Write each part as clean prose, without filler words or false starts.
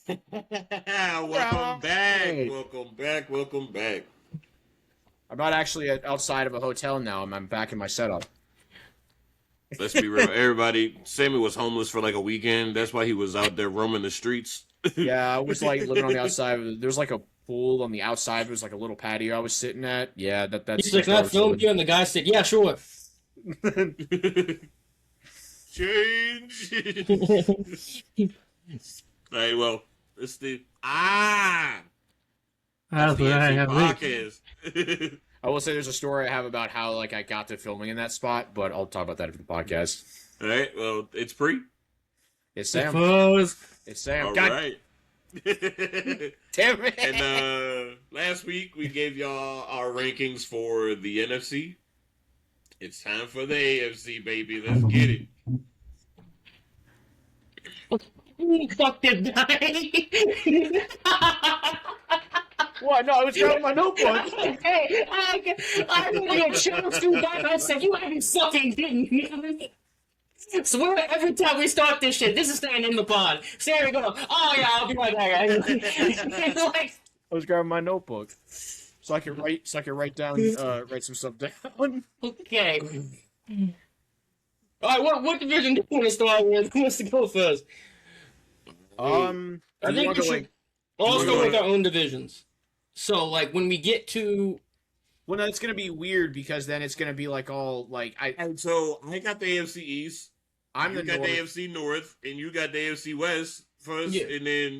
Welcome back. Right. Welcome back. Welcome back. I'm not actually outside of a hotel now. I'm back in my setup. Let's be real. Everybody, Sammy was homeless for like a weekend. That's why he was out there roaming the streets. Yeah, I was like living on the outside. There's like a pool on the outside. There was like a little patio I was sitting at. Yeah, He's like, can where I I was film living. you? And the guy said, yeah, sure. Change. Hey, well, it's the That's the what I AFC have. podcast. I will say there's a story I have about how like I got to filming in that spot, but I'll talk about that in the podcast. All right. Well, it's pre. It's Sam. Suppose. It's Sam. All God right. damn it. And last week we gave y'all our rankings for the NFC. It's time for the AFC, baby. Let's get it. Fuck this guy. What? No, I was grabbing my notebook. Hey, I really chose to back. I said, you haven't fucking didn't you? Swear every time we start this shit, this is staying in the pod. So here we go. Oh yeah, I'll be right back. Like, I was grabbing my notebook so I could write down write some stuff down. okay. All right, what division do you want to start with? Who wants to go first? I I think we should all go with our own divisions. So, like, when we get to... Well, no, it's gonna be weird because then it's gonna be like all like And so I got the AFC East. I'm You the got North. the AFC North, and you got the AFC West first, Yeah. and then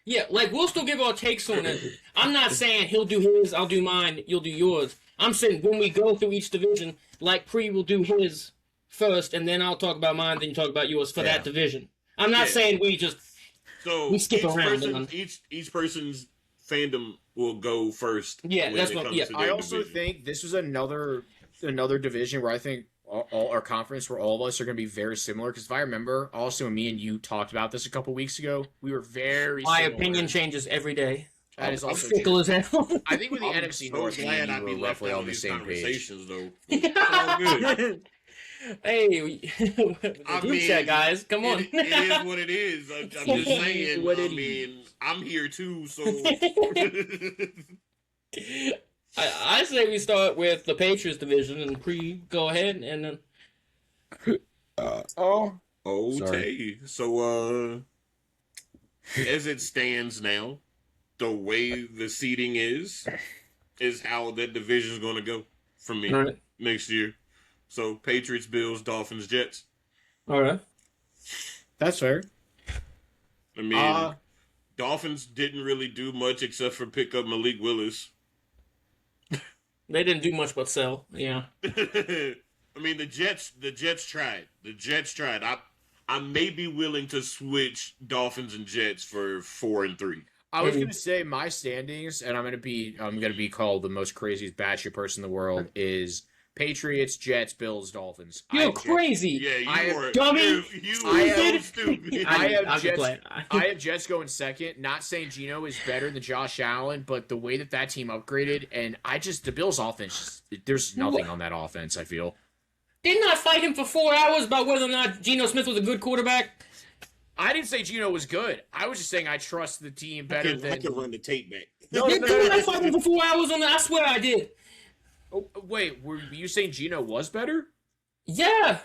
Yeah, like, we'll still give our takes on it. I'm not saying he'll do his, I'll do mine, you'll do yours. I'm saying when we go through each division, like, Pre will do his first, and then I'll talk about mine, then you talk about yours for that division. I'm not saying we just... So We skip around, person, man. each person's fandom will go first. Yeah, when that's it what- comes yeah. to I their also division. think this was another division where I think all our conference where all of us are going to be very similar. Because if I remember, also me and you talked about this a couple weeks ago. We were very My similar. opinion changes every day. That is I'm also fickle true. as hell. I think with the I'm NFC so North, glad we I be were left roughly out on of the these same page. conversations, though. It's all good. Hey, I group mean, chat, guys, come on. It is what it is. I'm just saying. What I it mean, I'm here too, so. I say we start with the Patriots division and Pre go ahead and then Okay. So, as it stands now, the way the seating is how that division's going to go for me all right, next year. So, Patriots, Bills, Dolphins, Jets. all right. That's fair. I mean, Dolphins didn't really do much except for pick up Malik Willis. They didn't do much but sell. Yeah. I mean, the Jets tried. The Jets tried. I may be willing to switch Dolphins and Jets for 4 and 3. I was gonna say my standings, and I'm gonna be called the most craziest batshit person in the world. Is Patriots, Jets, Bills, Dolphins. You're crazy. Yeah, you I are dummy. You I are am- so stupid. I have I'm just Jets. playing. I have Jets going second. Not saying Geno is better than Josh Allen, but the way that team upgraded, and the Bills' offense, there's nothing on that offense. I feel. Didn't I fight him for 4 hours about whether or not Geno Smith was a good quarterback? I didn't say Geno was good. I was just saying I trust the team better I than. can run the tape back. Didn't I fight him for 4 hours on that? I swear I did. Oh, wait, were you saying Geno was better? Yeah.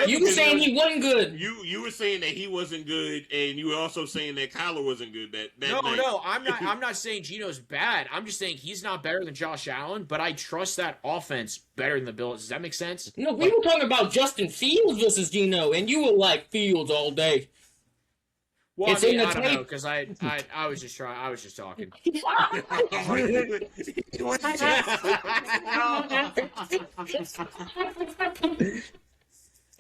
You were saying he wasn't good. You were saying that he wasn't good, and you were also saying that Kyler wasn't good. That No, night. no, I'm not saying Geno's bad. I'm just saying he's not better than Josh Allen, but I trust that offense better than the Bills. Does that make sense? No, we were talking about Justin Fields versus Geno, and you were like Fields all day. Well, It's I mean, in the I don't tape. know because I was just talking.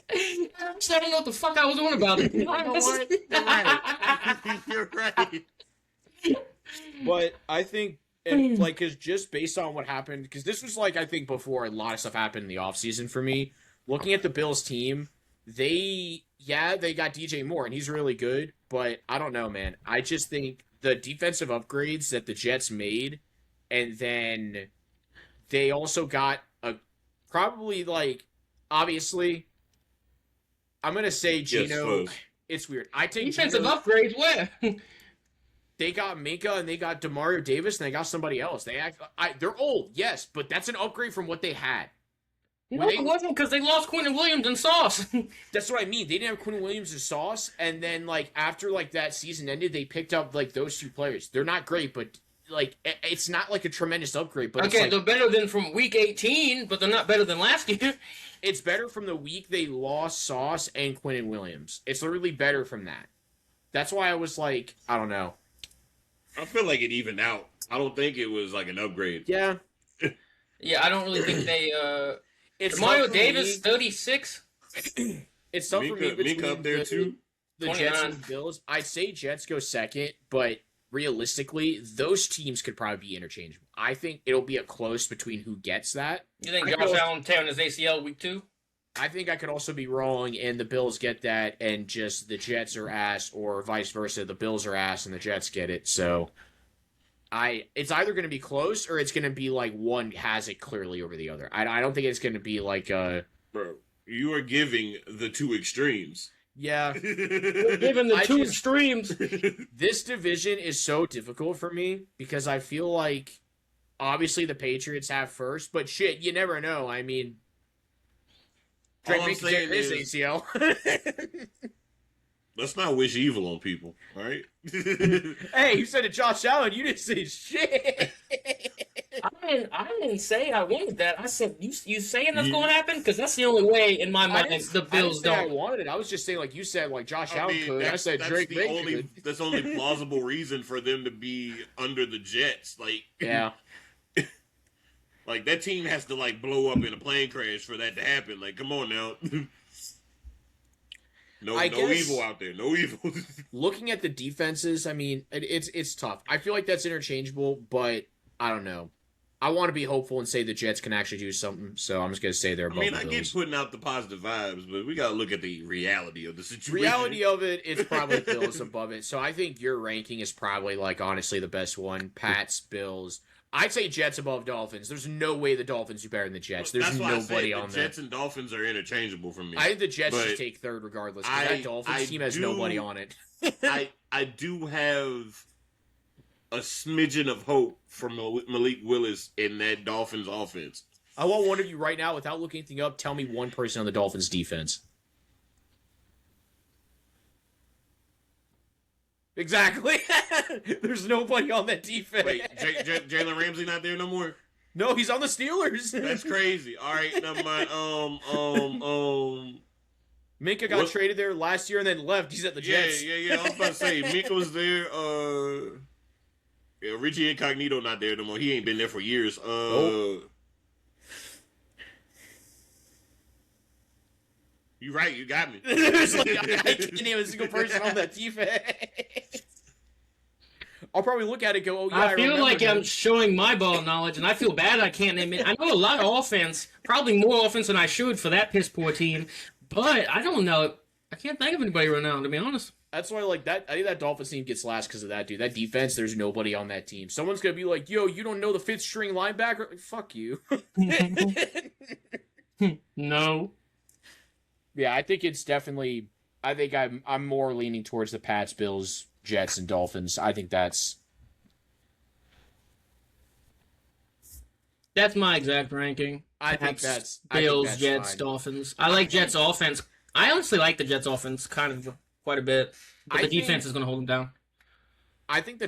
I don't know what the fuck I was doing about it. You know what? You're right. You're right. But I think, and like, because just based on what happened, because this was like, I think before a lot of stuff happened in the offseason for me, looking at the Bills team, they got DJ Moore, and he's really good, but I don't know, man. I just think the defensive upgrades that the Jets made, and then they also got probably, like, obviously, I'm going to say Geno. Yes, It's weird. I take defensive upgrades where? They got Minka and they got Demario Davis and they got somebody else. They're old, yes, but that's an upgrade from what they had. No, it wasn't because they lost Quentin Williams and Sauce. That's what I mean. They didn't have Quentin Williams and Sauce, and then like after like that season ended, they picked up like those two players. They're not great, but like it's not like a tremendous upgrade. But okay, it's, like, they're better than from week 18, but they're not better than last year. It's better from the week they lost Sauce and Quentin Williams. It's literally better from that. That's why I was like, I don't know. I feel like it evened out. I don't think it was like an upgrade. Yeah. Yeah, I don't really think they. It's Mario Davis, 36. It's tough for me between Minka up there too. The Jets and the Bills. I'd say Jets go second, but realistically, those teams could probably be interchangeable. I think it'll be a close between who gets that. You think Josh Allen tearing his ACL week 2? I think I could also be wrong, and the Bills get that, and just the Jets are ass, or vice versa. The Bills are ass, and the Jets get it. So, it's either going to be close, or it's going to be like one has it clearly over the other. I don't think it's going to be like Bro, you are giving the two extremes. Yeah. We're giving the two extremes. This division is so difficult for me, because I feel like, obviously, the Patriots have first, but shit, you never know. I mean, Drake makes his ACL. Let's not wish evil on people, all right? Hey, you said to Josh Allen, you didn't say shit. I didn't say I wanted that. I said, you saying that's going to happen? Because that's the only way, in my mind, the Bills don't. I wanted it. I was just saying, like you said, like Josh Allen could. I said Drake could. That's the only plausible reason for them to be under the Jets. Like, yeah. Like, that team has to, like, blow up in a plane crash for that to happen. Like, come on now. No evil out there. No evil. Looking at the defenses, I mean, it's tough. I feel like that's interchangeable, but I don't know. I want to be hopeful and say the Jets can actually do something, so I'm just going to say they're above the Bills. I get putting out the positive vibes, but we got to look at the reality of the situation. Reality of it, it's probably Bills above it. So I think your ranking is probably, like, honestly the best one. Pats, Bills. I'd say Jets above Dolphins. There's no way the Dolphins do better than the Jets. There's nobody on there. Jets and Dolphins are interchangeable for me. I think the Jets should take third regardless, because that Dolphins team has nobody on it. I do have a smidgen of hope for Malik Willis in that Dolphins offense. I want one of you right now, without looking anything up, tell me one person on the Dolphins defense. Exactly. There's nobody on that defense. Wait, Jalen Ramsey not there no more? No, he's on the Steelers. That's crazy. All right, never mind. Minka got traded there last year and then left. He's at the Jets. Yeah. I was about to say Minka was there. Richie Incognito not there no more. He ain't been there for years. Nope. You right. You got me. There's like, I can't name a single person on that defense. I'll probably look at it and go, oh, yeah, I feel like I'm showing my ball knowledge, and I feel bad I can't name it. I know a lot of offense, probably more offense than I should for that piss-poor team, but I don't know. I can't think of anybody right now, to be honest. That's why, like, I think that Dolphins team gets last because of that, dude. That defense, there's nobody on that team. Someone's going to be like, yo, you don't know the fifth-string linebacker? Like, fuck you. No. Yeah, I think it's definitely... I think I'm more leaning towards the Pats, Bills, Jets, and Dolphins. I think that's my exact ranking. I think that's Bills, Jets, fine. Dolphins. I like Jets offense. I honestly like the Jets offense kind of quite a bit, but the defense is going to hold them down. I think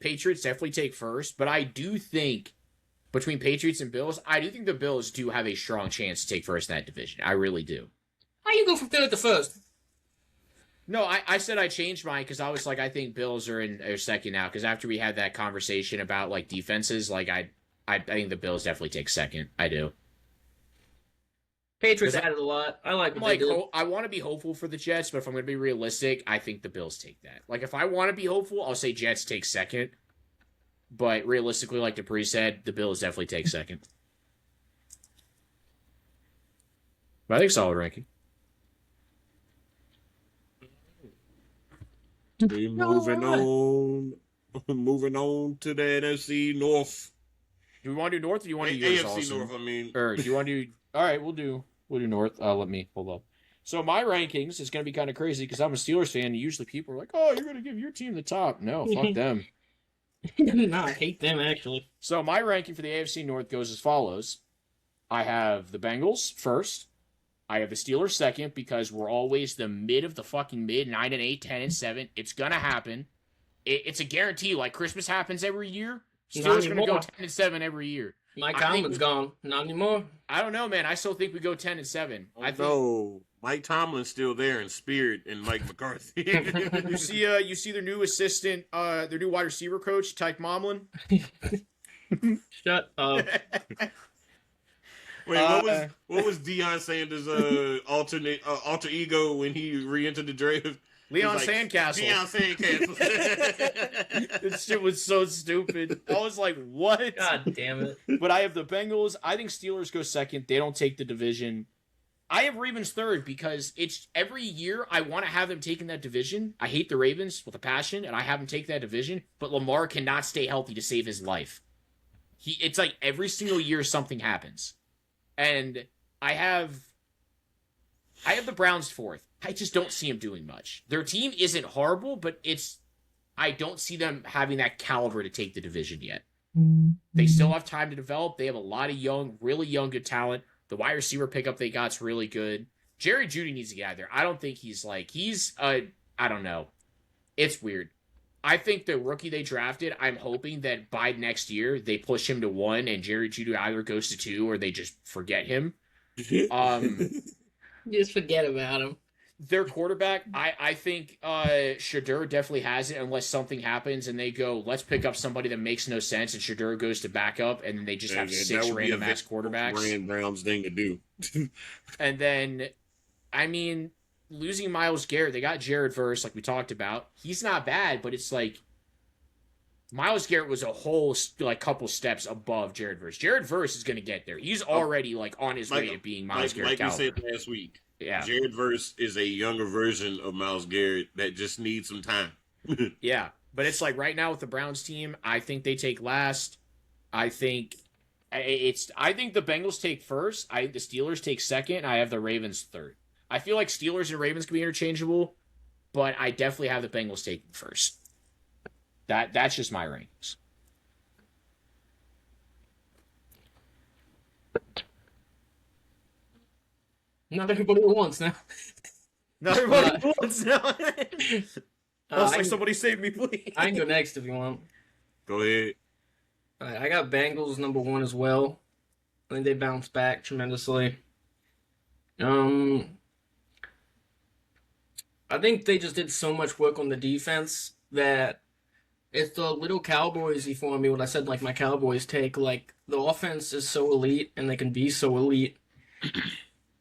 Patriots definitely take first, but I do think between Patriots and Bills, I do think the Bills do have a strong chance to take first in that division. I really do. How you go from third to first? No, I said I changed mine because I was like, I think Bills are second now, because after we had that conversation about like defenses, like I think the Bills definitely take second. I do. Patriots added a lot. I like what they did. I want to be hopeful for the Jets, but if I'm going to be realistic, I think the Bills take that. Like, if I want to be hopeful, I'll say Jets take second. But realistically, like Dupree said, the Bills definitely take second. But I think solid ranking. Moving on to the NFC North. Do we want to do North, or do you want to do yours AFC also? North, I mean. Or do you want to do... All right, we'll do North. Let me... Hold up. So my rankings is going to be kind of crazy because I'm a Steelers fan. And usually people are like, "Oh, you're going to give your team the top." No, fuck them. No, I hate them actually. So my ranking for the AFC North goes as follows: I have the Bengals first. I have the Steelers second because we're always the mid of the fucking mid, 9-8, 10-7. It's gonna happen. It's a guarantee. Like Christmas happens every year. Steelers gonna go 10-7 every year. Mike Tomlin's gone. Not anymore. I don't know, man. I still think we go 10-7. No, Mike Tomlin's still there in spirit, and Mike McCarthy. You see their new assistant, their new wide receiver coach, Tyke Momlin. Shut up. Wait, what was Deion Sanders' alter ego when he re-entered the draft? Leon Sandcastle. Deion Sandcastle. This shit was so stupid. I was like, what? God damn it. But I have the Bengals. I think Steelers go second. They don't take the division. I have Ravens third because it's every year I want to have them taking that division. I hate the Ravens with a passion, and I have them take that division. But Lamar cannot stay healthy to save his life. It's like every single year something happens. And I have the Browns fourth. I just don't see them doing much. Their team isn't horrible, but I don't see them having that caliber to take the division yet. They still have time to develop. They have a lot of really young, good talent. The wide receiver pickup they got's really good. Jerry Jeudy needs to get out of there. I don't think I don't know. It's weird. I think the rookie they drafted, I'm hoping that by next year they push him to 1 and Jerry Jeudy either goes to 2 or they just forget him. Just forget about him. Their quarterback, I think Shadur definitely has it unless something happens and they go, let's pick up somebody that makes no sense, and Shadur goes to backup, and then they just have 6 random ass quarterbacks. Rand Brown's thing to do. And then, I mean, losing Myles Garrett, they got Jared Verse, like we talked about. He's not bad, but it's like Myles Garrett was a whole couple steps above Jared Verse. Jared Verse is going to get there. He's already on his way to being Myles Garrett. Like we said last week. Yeah. Jared Verse is a younger version of Myles Garrett that just needs some time. Yeah. But it's like right now with the Browns team, I think they take last. I think the Bengals take first. The Steelers take second. I have the Ravens third. I feel like Steelers and Ravens can be interchangeable, but I definitely have the Bengals taking first. That's just my rankings. Not everybody wants now. Not everybody wants now. Somebody save me, please. I can go next if you want. Go ahead. All right, I got Bengals number 1 as well. I think they bounced back tremendously. I think they just did so much work on the defense that it's a little Cowboys-y for me when I said, my Cowboys take. The offense is so elite, and they can be so elite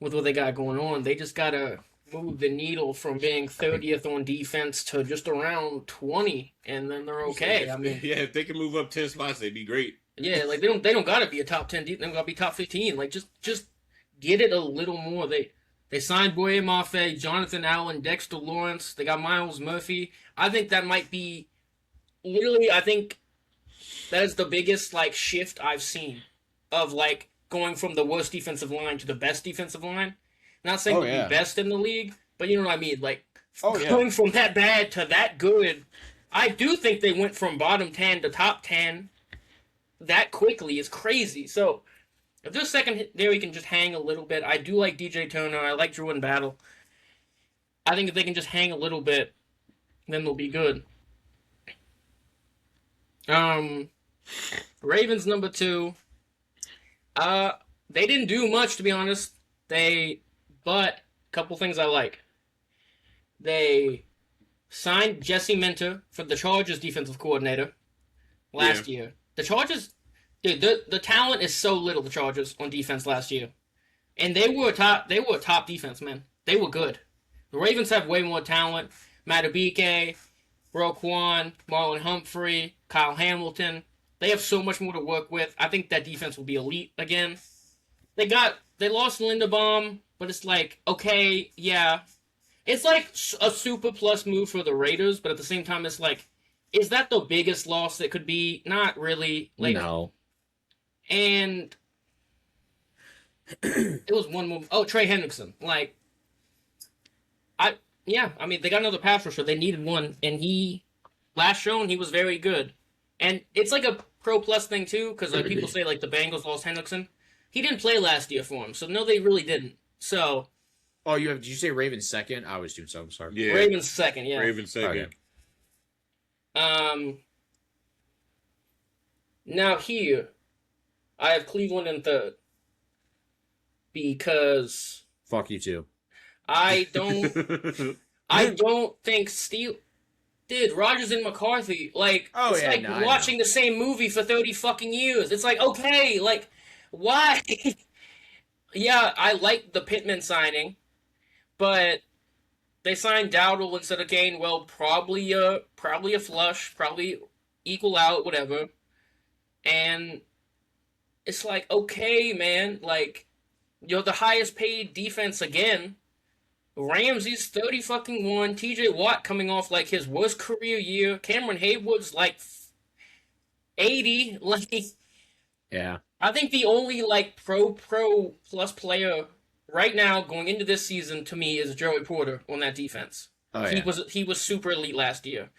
with what they got going on. They just got to move the needle from being 30th on defense to just around 20, and then they're okay. I mean, yeah, if they can move up 10 spots, they'd be great. Yeah, they don't got to be a top 10 defense. They don't got to be top 15. Just get it a little more. They signed Boye Mafe, Jonathan Allen, Dexter Lawrence. They got Miles Murphy. I think that might be I think that is the biggest shift I've seen of going from the worst defensive line to the best defensive line. Not saying the best in the league, but you know what I mean. Going from that bad to that good. I do think they went from bottom 10 to top 10 that quickly is crazy. So if there's second there, we can just hang a little bit. I do like DJ Turner. I like Drew in Battle. I think if they can just hang a little bit, then they'll be good. Ravens number 2. They didn't do much, to be honest. But a couple things I like. They signed Jesse Minter for the Chargers defensive coordinator last year. The Chargers, dude, the talent is so little. The Chargers on defense last year, and they were a top defense, man. They were good. The Ravens have way more talent. Madubuike, Roquan, Marlon Humphrey, Kyle Hamilton. They have so much more to work with. I think that defense will be elite again. They lost Linderbaum, but it's okay, yeah. It's a super plus move for the Raiders, but at the same time, it's is that the biggest loss that could be? Not really. No. And it was one move. Oh, Trey Hendrickson. I mean, they got another pass rusher. They needed one, and last shown, he was very good. And it's like a pro plus thing, too, because like, people say, like, the Bengals lost Hendrickson. He didn't play last year for him, so no, they really didn't. So... Oh, did you say Ravens second? I was doing so. I'm sorry. Yeah. Ravens second, yeah. Ravens second. Okay. Now here, I have Cleveland in third. Because... Fuck you, too. I don't think Dude, Rodgers and McCarthy, like, watching the same movie for 30 fucking years. It's like, okay, like, why? Yeah, I like the Pittman signing, but they signed Dowdle instead of Kane. Well, probably a flush, probably equal out, whatever. And it's like, okay, man, like, you're the highest paid defense again. Ramsey's 30 fucking 1. TJ Watt coming off like his worst career year. Cameron Haywood's like 80. Like, yeah. I think the only like pro plus player right now going into this season to me is Joey Porter on that defense. Oh, he was super elite last year.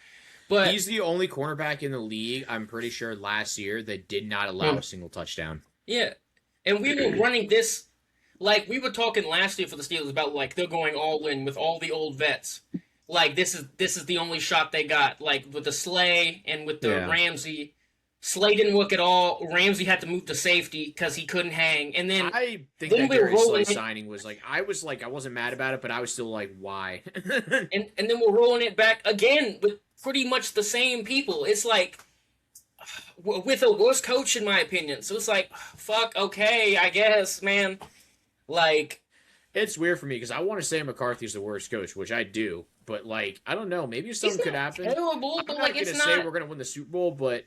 But he's the only cornerback in the league, I'm pretty sure, last year that did not allow a single touchdown. Yeah. And we were running this. Like, we were talking last year for the Steelers about, like, they're going all in with all the old vets. Like, this is the only shot they got. Like, with the Slay and with the Ramsey. Slay didn't work at all. Ramsey had to move to safety because he couldn't hang. And then I think that Gary Slay signing was, I wasn't mad about it, but I was still like, why? and then we're rolling it back again with pretty much the same people. It's like, with a worse coach, in my opinion. So it's like, fuck, okay, I guess, man. Like, it's weird for me because I want to say McCarthy's the worst coach, which I do, but like, I don't know. Maybe something could happen. Terrible, but like, it's not. Say we're gonna win the Super Bowl, but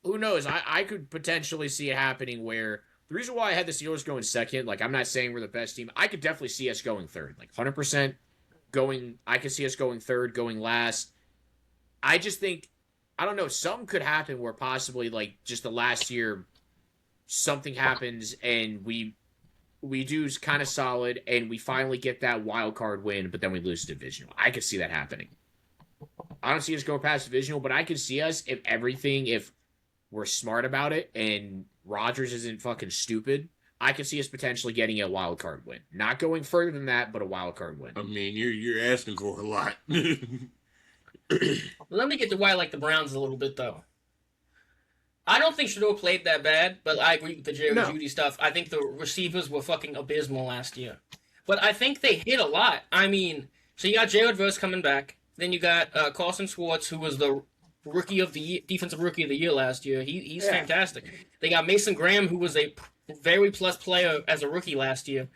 who knows? I could potentially see it happening. Where the reason why I had the Steelers going second, like, I'm not saying we're the best team. I could definitely see us going third, like 100% going. I could see us going third, going last. I just think, I don't know. Something could happen where possibly like just the last year, something happens and we do kind of solid, and we finally get that wild card win, but then we lose divisional. I could see that happening. I don't see us go past divisional, but I could see us, if we're smart about it, and Rodgers isn't fucking stupid, I could see us potentially getting a wild card win. Not going further than that, but a wild card win. I mean, you're asking for a lot. Let me get to why I like the Browns a little bit, though. I don't think Shador played that bad, but I agree with the Jerry Jeudy stuff. I think the receivers were fucking abysmal last year. But I think they hit a lot. I mean, so you got Jared Verse coming back. Then you got Carson Schwartz, who was the defensive rookie of the year last year. He's fantastic. They got Mason Graham, who was a very plus player as a rookie last year.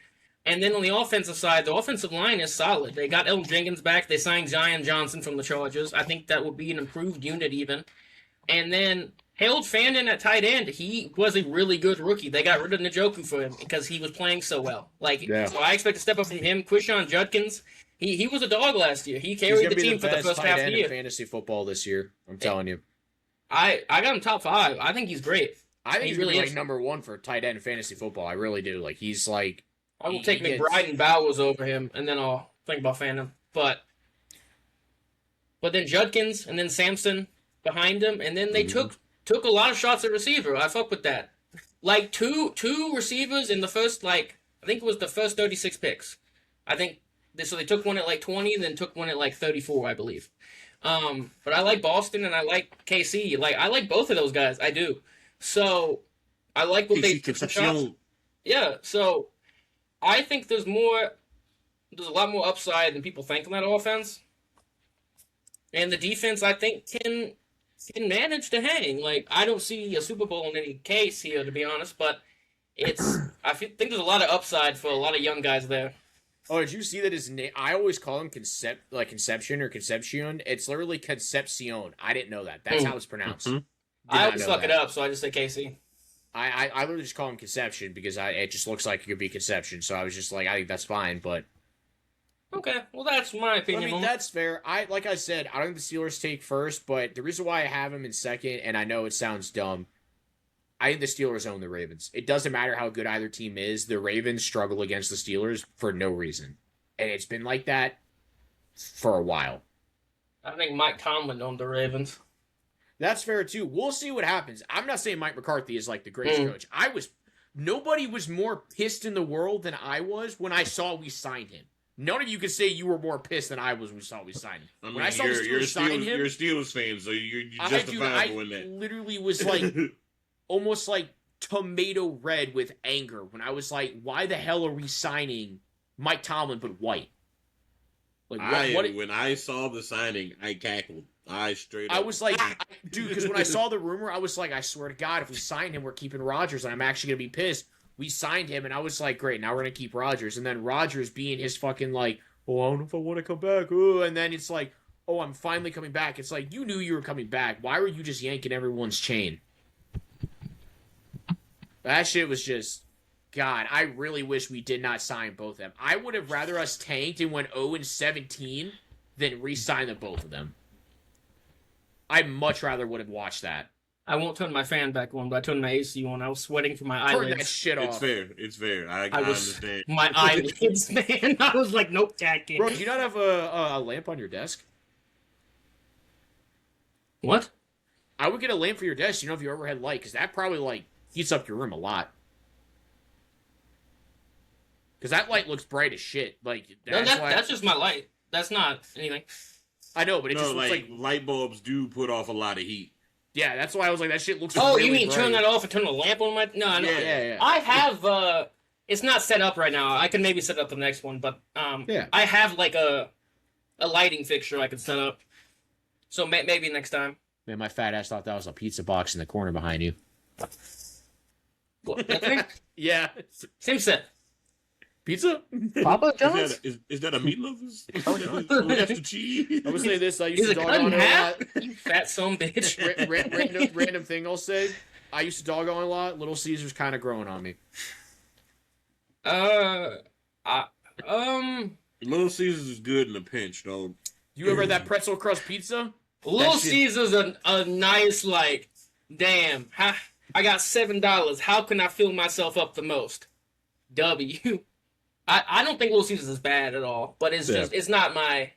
And then on the offensive side, the offensive line is solid. They got Elton Jenkins back. They signed Zion Johnson from the Chargers. I think that would be an improved unit even. And then Harold Fandon at tight end, he was a really good rookie. They got rid of Njoku for him because he was playing so well. So I expect to step up from him. Quishon Judkins, he was a dog last year. He carried the team for the first half of the year. Fantasy football this year, I'm telling you. I got him top 5. I think he's great. I think he's really like number 1 for tight end in fantasy football. I really do. Like, he's like, I will take McBride and Bowers over him, and then I'll think about Fandom. But then Judkins, and then Sampson behind him, and then they took a lot of shots at receiver. I fuck with that. Like, two receivers in the first, like, I think it was the first 36 picks. I think, so they took one at, like, 20, and then took one at, like, 34, I believe. But I like Boston, and I like KC. Like, I like both of those guys. I do. So, I like what they took shots. Yeah, so I think there's a lot more upside than people think on that offense. And the defense, I think, can manage to hang. Like, I don't see a Super Bowl in any case here, to be honest, but I think there's a lot of upside for a lot of young guys there. Oh, did you see that his name? I always call him Conception or Concepcion. It's literally Concepcion. I didn't know that. That's how it's pronounced. Mm-hmm. I always fuck it up, so I just say KC. I literally just call him Conception because it just looks like it could be Conception. So I was just like, I think that's fine, but okay, well, that's my opinion. I mean, that's fair. Like I said, I don't think the Steelers take first, but the reason why I have him in second, and I know it sounds dumb, I think the Steelers own the Ravens. It doesn't matter how good either team is. The Ravens struggle against the Steelers for no reason. And it's been like that for a while. I think Mike Tomlin on the Ravens. That's fair too. We'll see what happens. I'm not saying Mike McCarthy is like the greatest coach. Nobody was more pissed in the world than I was when I saw we signed him. None of you could say you were more pissed than I was when we saw we signed him. I mean, when I saw the Steelers sign him, you're a Steelers fan, so you're justifiable in that. I literally was like, almost like tomato red with anger when I was like, why the hell are we signing Mike Tomlin but white? Like when I saw the signing, I cackled. I was like, dude, because when I saw the rumor, I was like, I swear to God, if we sign him, we're keeping Rodgers, and I'm actually gonna be pissed. We signed him, and I was like, great, now we're gonna keep Rodgers, and then Rodgers being his fucking like, oh, I don't know if I want to come back, and then it's like, oh, I'm finally coming back. It's like, you knew you were coming back. Why were you just yanking everyone's chain? That shit was just, God, I really wish we did not sign both of them. I would have rather us tanked and went 0-17 than re-sign the both of them. I much rather would have watched that. I won't turn my fan back on, but I turned my AC on. I was sweating from my eyelids. Turn that shit off. It's fair. I understand. My eyelids, man. I was like, nope, Dad can't. Bro, do you not have a lamp on your desk? What? I would get a lamp for your desk, if your overhead light, because that probably, like, heats up your room a lot. Because that light looks bright as shit. Like, that's just my light. That's not anything. I know, but it just looks like light bulbs do put off a lot of heat. Yeah, that's why I was like, that shit looks. Oh, really you mean bright. turn that off and turn the lamp on my? No, no. Yeah. I have. It's not set up right now. I can maybe set up the next one, but I have like a lighting fixture I can set up. So maybe next time. Man, my fat ass thought that was a pizza box in the corner behind you. What, that thing? Yeah. Same set. Pizza? Papa John's? Is that a meatloaf? Is that the cheese? I would say this. I used Is to it dog cut in on it a half? lot. You fat son bitch. Random thing I'll say. I used to dog on a lot. Little Caesar's kind of growing on me. Little Caesars is good in a pinch, though. You ever had that pretzel crust pizza? Little Caesar's a nice, like, damn, I got $7. How can I fill myself up the most? W. I don't think Little Caesars is bad at all, but it's just, it's not my...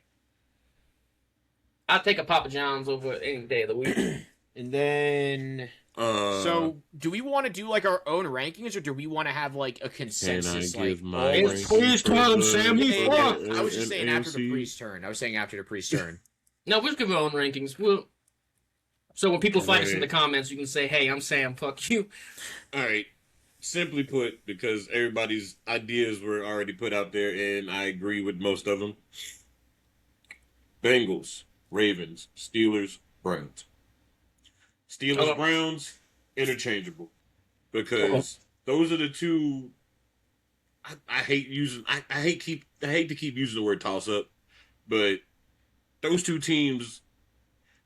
I'd take a Papa John's over any day of the week. And then... so, do we want to do, like, our own rankings, or do we want to have, like, a consensus? It's Priest's turn, Sam. He's fucked. I was just saying after the Priest's turn. No, we'll give our own rankings. So when people fight us in the comments, you can say, hey, I'm Sam, fuck you. All right. Simply put, because everybody's ideas were already put out there, and I agree with most of them. Bengals, Ravens, Steelers, Browns. Steelers, Browns, interchangeable. Because those are the two... I hate using... I hate to keep using the word toss-up, but those two teams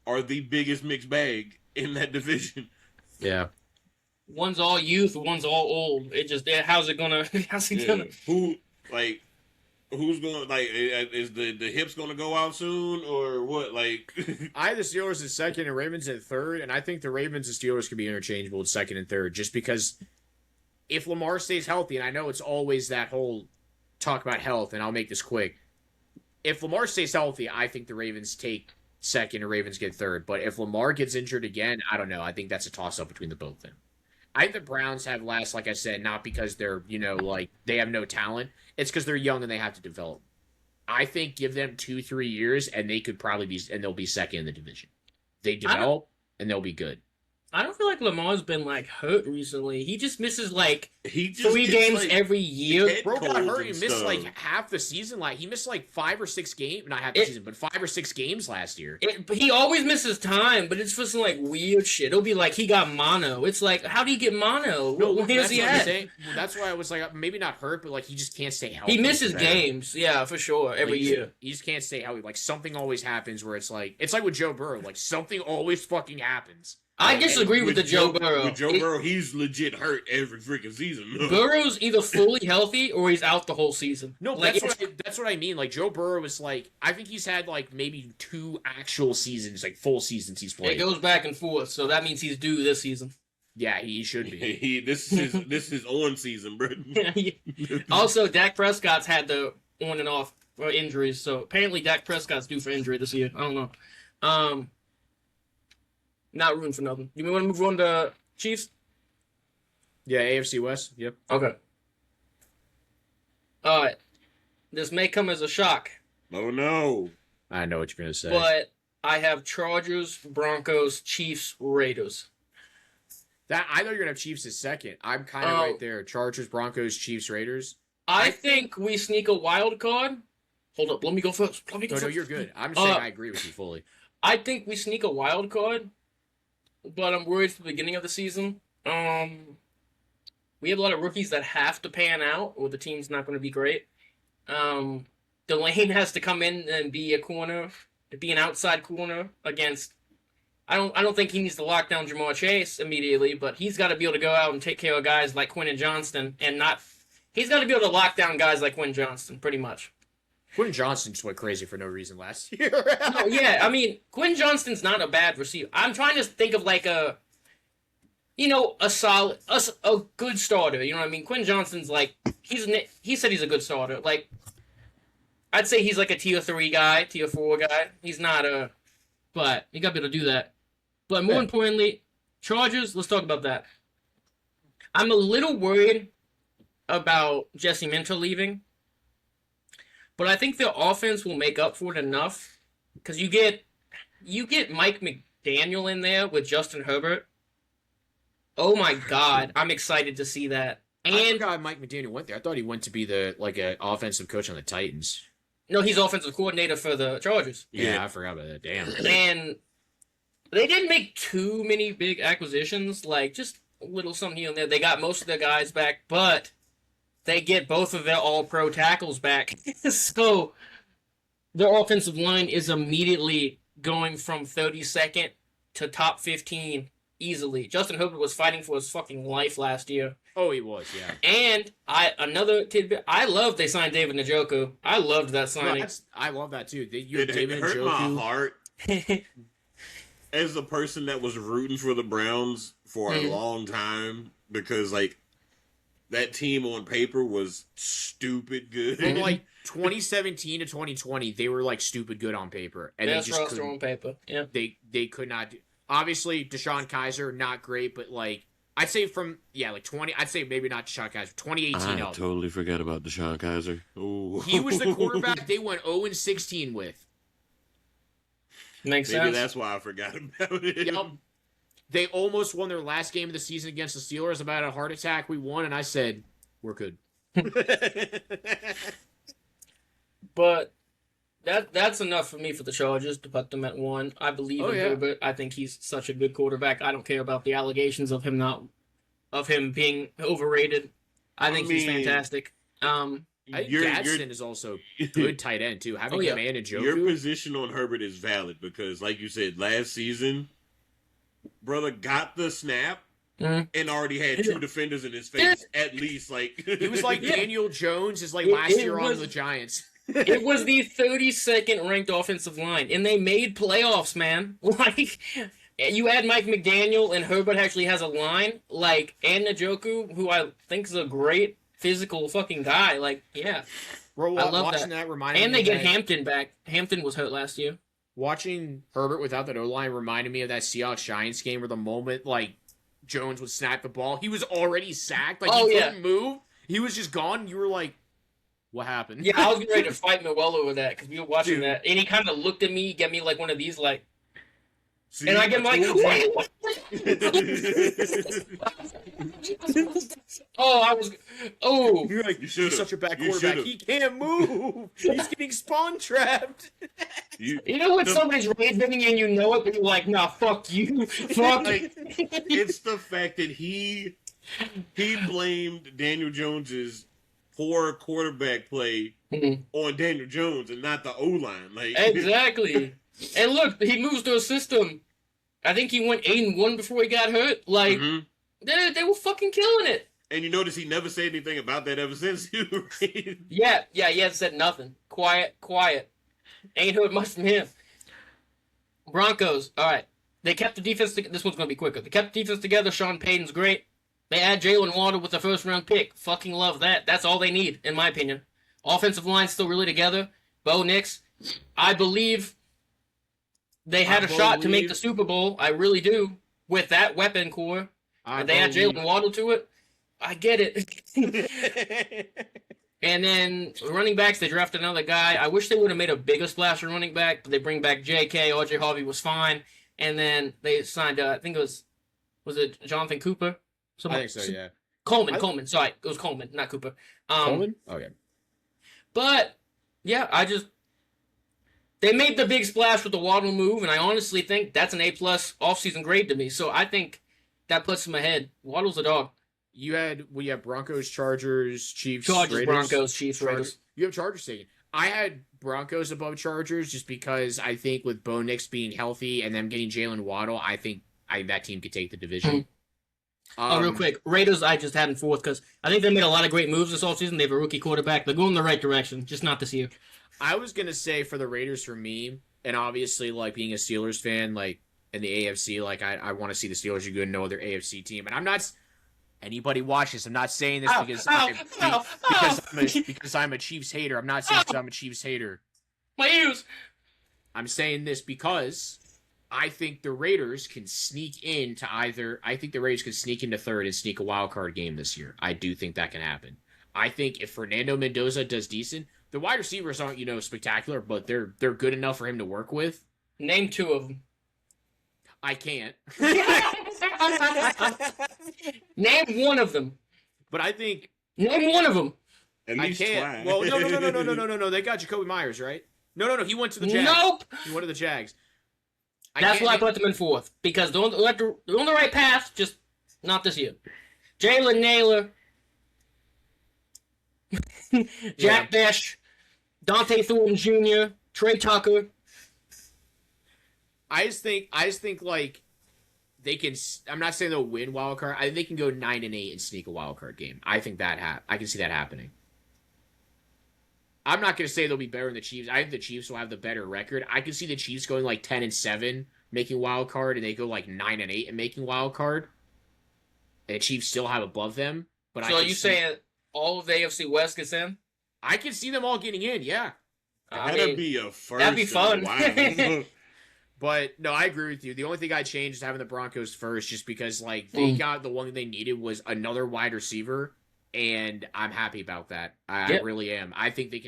are the biggest mixed bag in that division. Yeah. One's all youth, one's all old. How's it gonna? Who's going? Like, is the hips gonna go out soon or what? Like, I have the Steelers at second and Ravens at third, and I think the Ravens and Steelers could be interchangeable at second and third, just because if Lamar stays healthy, and I know it's always that whole talk about health, and I'll make this quick. If Lamar stays healthy, I think the Ravens take second and Ravens get third. But if Lamar gets injured again, I don't know. I think that's a toss up between the both of them. I think the Browns have last, like I said, not because they're, like they have no talent. It's because they're young and they have to develop. I think give them 2-3 years and they could probably be, and they'll be second in the division. They develop and they'll be good. I don't feel like Lamar's been, like, hurt recently. He just misses, like, he 3 games every year. Bro got hurt. He missed, like, half the season. Like, he missed, like, 5 or 6 games. Not half the season, but 5 or 6 games last year. But he always misses time, but it's for some, like, weird shit. It'll be like he got mono. It's like, how do you get mono? No, where's he at? Well, that's why I was like, maybe not hurt, but, like, he just can't stay healthy. He misses games, yeah, for sure, every year. He just can't stay healthy. Like, something always happens where it's like with Joe Burrow. Like, something always fucking happens. I disagree with Joe Burrow. With Joe Burrow, he's legit hurt every freaking season. Burrow's either fully healthy or he's out the whole season. No, like, that's what I mean. Like, Joe Burrow is like, I think he's had like maybe 2 actual seasons, like full seasons he's played. It goes back and forth, so that means he's due this season. Yeah, he should be. This is on season, bro. Also, Dak Prescott's had the on and off for injuries. So apparently Dak Prescott's due for injury this year. I don't know. Not rooting for nothing. You want to move on to Chiefs? Yeah, AFC West. Yep. Okay. All right. This may come as a shock. Oh no! I know what you're gonna say. But I have Chargers, Broncos, Chiefs, Raiders. That I know you're gonna have Chiefs as second. I'm kind of right there. Chargers, Broncos, Chiefs, Raiders. I think we sneak a wild card. Hold up, let me go first. No, you're good. I'm just saying I agree with you fully. I think we sneak a wild card, but I'm worried for the beginning of the season. We have a lot of rookies that have to pan out, or the team's not going to be great. Delane has to come in and be a corner, to be an outside corner against. I don't think he needs to lock down Jamar Chase immediately, but he's got to be able to go out and take care of guys like Quentin Johnston and not. He's got to be able to lock down guys like Quentin Johnston, pretty much. Quentin Johnston just went crazy for no reason last year. No, yeah, I mean, Quentin Johnston's not a bad receiver. I'm trying to think of like a solid, a good starter. You know what I mean? Quentin Johnston's like he said he's a good starter. Like, I'd say he's like a tier 3 guy, tier 4 guy. He's not but you got to be able to do that. But more importantly, Chargers. Let's talk about that. I'm a little worried about Jesse Minter leaving, but I think their offense will make up for it enough because you get Mike McDaniel in there with Justin Herbert. Oh my God, I'm excited to see that. And I forgot Mike McDaniel went there. I thought he went to be an offensive coach on the Titans. No, he's offensive coordinator for the Chargers. Yeah, I forgot about that. Damn. And they didn't make too many big acquisitions, like just a little something here and there. They got most of their guys back, but they get both of their all-pro tackles back. So their offensive line is immediately going from 32nd to top 15 easily. Justin Herbert was fighting for his fucking life last year. Oh, he was, yeah. And another tidbit, I love they signed David Njoku. I loved that signing. I love that too. It hurt my heart as a person that was rooting for the Browns for a long time because that team on paper was stupid good. From 2017 to 2020, they were stupid good on paper, and Best they just roster on paper. Yeah, they could not do. Obviously, Deshaun Kaiser not great, but I'd say from 20. I'd say maybe not Deshaun Kaiser. 2018. I totally forgot about Deshaun Kaiser. Ooh. He was the quarterback they went 0-16 with. Makes sense. Maybe that's why I forgot about it. Yep. They almost won their last game of the season against the Steelers. About a heart attack, we won, and I said, "We're good." But that's enough for me for the Chargers to put them at 1. I believe in Herbert. I think he's such a good quarterback. I don't care about the allegations of him being overrated. I think he's fantastic. I think Gadsden is also good tight end too. Having him and Njoku. Your position on Herbert is valid because, like you said, last season, brother got the snap and already had 2 defenders in his face at least. He was like Daniel Jones is last year on the Giants. It was the 32nd ranked offensive line, and they made playoffs, man. You add Mike McDaniel, and Herbert actually has a line, and Njoku, who I think is a great physical fucking guy. Bro, I love watching that reminded me. And they get Hampton back. Hampton was hurt last year. Watching Herbert without that O-line reminded me of that Seahawks-Giants game where the moment, Jones would snap the ball, he was already sacked. He couldn't move. He was just gone. You were like, what happened? Yeah, I was getting ready to fight Noel over that because we were watching that. And he kind of looked at me, get me one of these, See, and I get You're like, he's such a bad quarterback. He can't move. He's getting spawn trapped. You know when somebody's rage-baiting and you know it, but you're like, nah, fuck you. Fuck. It's the fact that he blamed Daniel Jones's poor quarterback play on Daniel Jones and not the O-line. Exactly. And look, he moves to a system. I think he went 8-1 before he got hurt. They were fucking killing it. And you notice he never said anything about that ever since. Yeah, he hasn't said nothing. Quiet. Ain't heard much from him. Broncos, all right. They kept the defense. This one's going to be quicker. They kept the defense together. Sean Payton's great. They add Jalen Water with the first-round pick. Fucking love that. That's all they need, in my opinion. Offensive line's still really together. Bo Nix. I believe they had a shot to make the Super Bowl. I really do. With that weapon core. And they had Jalen Waddle to it. I get it. And then running backs, they drafted another guy. I wish they would have made a bigger splash on running back, but they bring back J.K. RJ Harvey was fine. And then they signed, I think was it Jonathan Cooper? I think so, yeah. Coleman. Sorry, it was Coleman, not Cooper. Coleman? Oh, yeah. But, yeah, they made the big splash with the Waddle move, and I honestly think that's an A-plus offseason grade to me. So I think that puts them ahead. Waddle's a dog. You had Broncos, Chargers, Chiefs, Raiders. Broncos, Chiefs, Raiders. You have Chargers taken. I had Broncos above Chargers just because I think with Bo Nix being healthy and them getting Jalen Waddle, I think that team could take the division. Real quick, Raiders I just had in fourth because I think they made a lot of great moves this offseason. They have a rookie quarterback. They're going the right direction, just not this year. I was going to say for the Raiders for me, and obviously like being a Steelers fan, like in the AFC, like I want to see the Steelers do good and no other AFC team. And I'm not... Anybody watch this? I'm not saying this because I'm a Chiefs hater. I'm not saying because I'm a Chiefs hater. My ears. I'm saying this because I think the Raiders can sneak into I think the Raiders can sneak into third and sneak a wild card game this year. I do think that can happen. I think if Fernando Mendoza does decent, the wide receivers aren't spectacular, but they're good enough for him to work with. Name two of them. I can't. Name one of them. But I think... Name one of them. I can't. Well, no. They got Jacoby Myers, right? No. He went to the Jags. Nope. He went to the Jags. That's why I put them in fourth. Because they're on the right path, just not this year. Jalen Naylor. Jack Besh. Dante Thornton Jr. Trey Tucker. I just think like they can. I'm not saying they'll win wild card. I think they can go 9-8 and sneak a wild card game. I think that I can see that happening. I'm not going to say they'll be better than the Chiefs. I think the Chiefs will have the better record. I can see the Chiefs going like 10-7, making wild card, and they go like 9-8 and making wild card. And the Chiefs still have above them. But so are you saying all of the AFC West gets in? I can see them all getting in. Yeah, that'd be a first. That'd be fun. But, no, I agree with you. The only thing I changed is having the Broncos first just because, like, they got the one thing they needed was another wide receiver, and I'm happy about that. I really am. I think they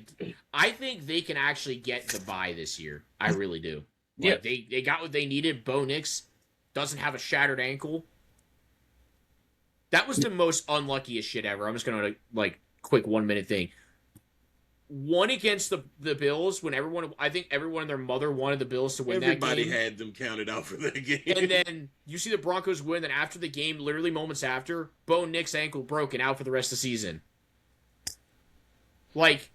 can actually get the bye this year. I really do. Like, they got what they needed. Bo Nix doesn't have a shattered ankle. That was the most unluckiest shit ever. I'm just going to, like, quick 1-minute thing. One against the Bills when I think everyone and their mother wanted the Bills to win that game. Everybody had them counted out for that game. And then you see the Broncos win, and after the game, literally moments after, Bo Nix' ankle broken out for the rest of the season. Like,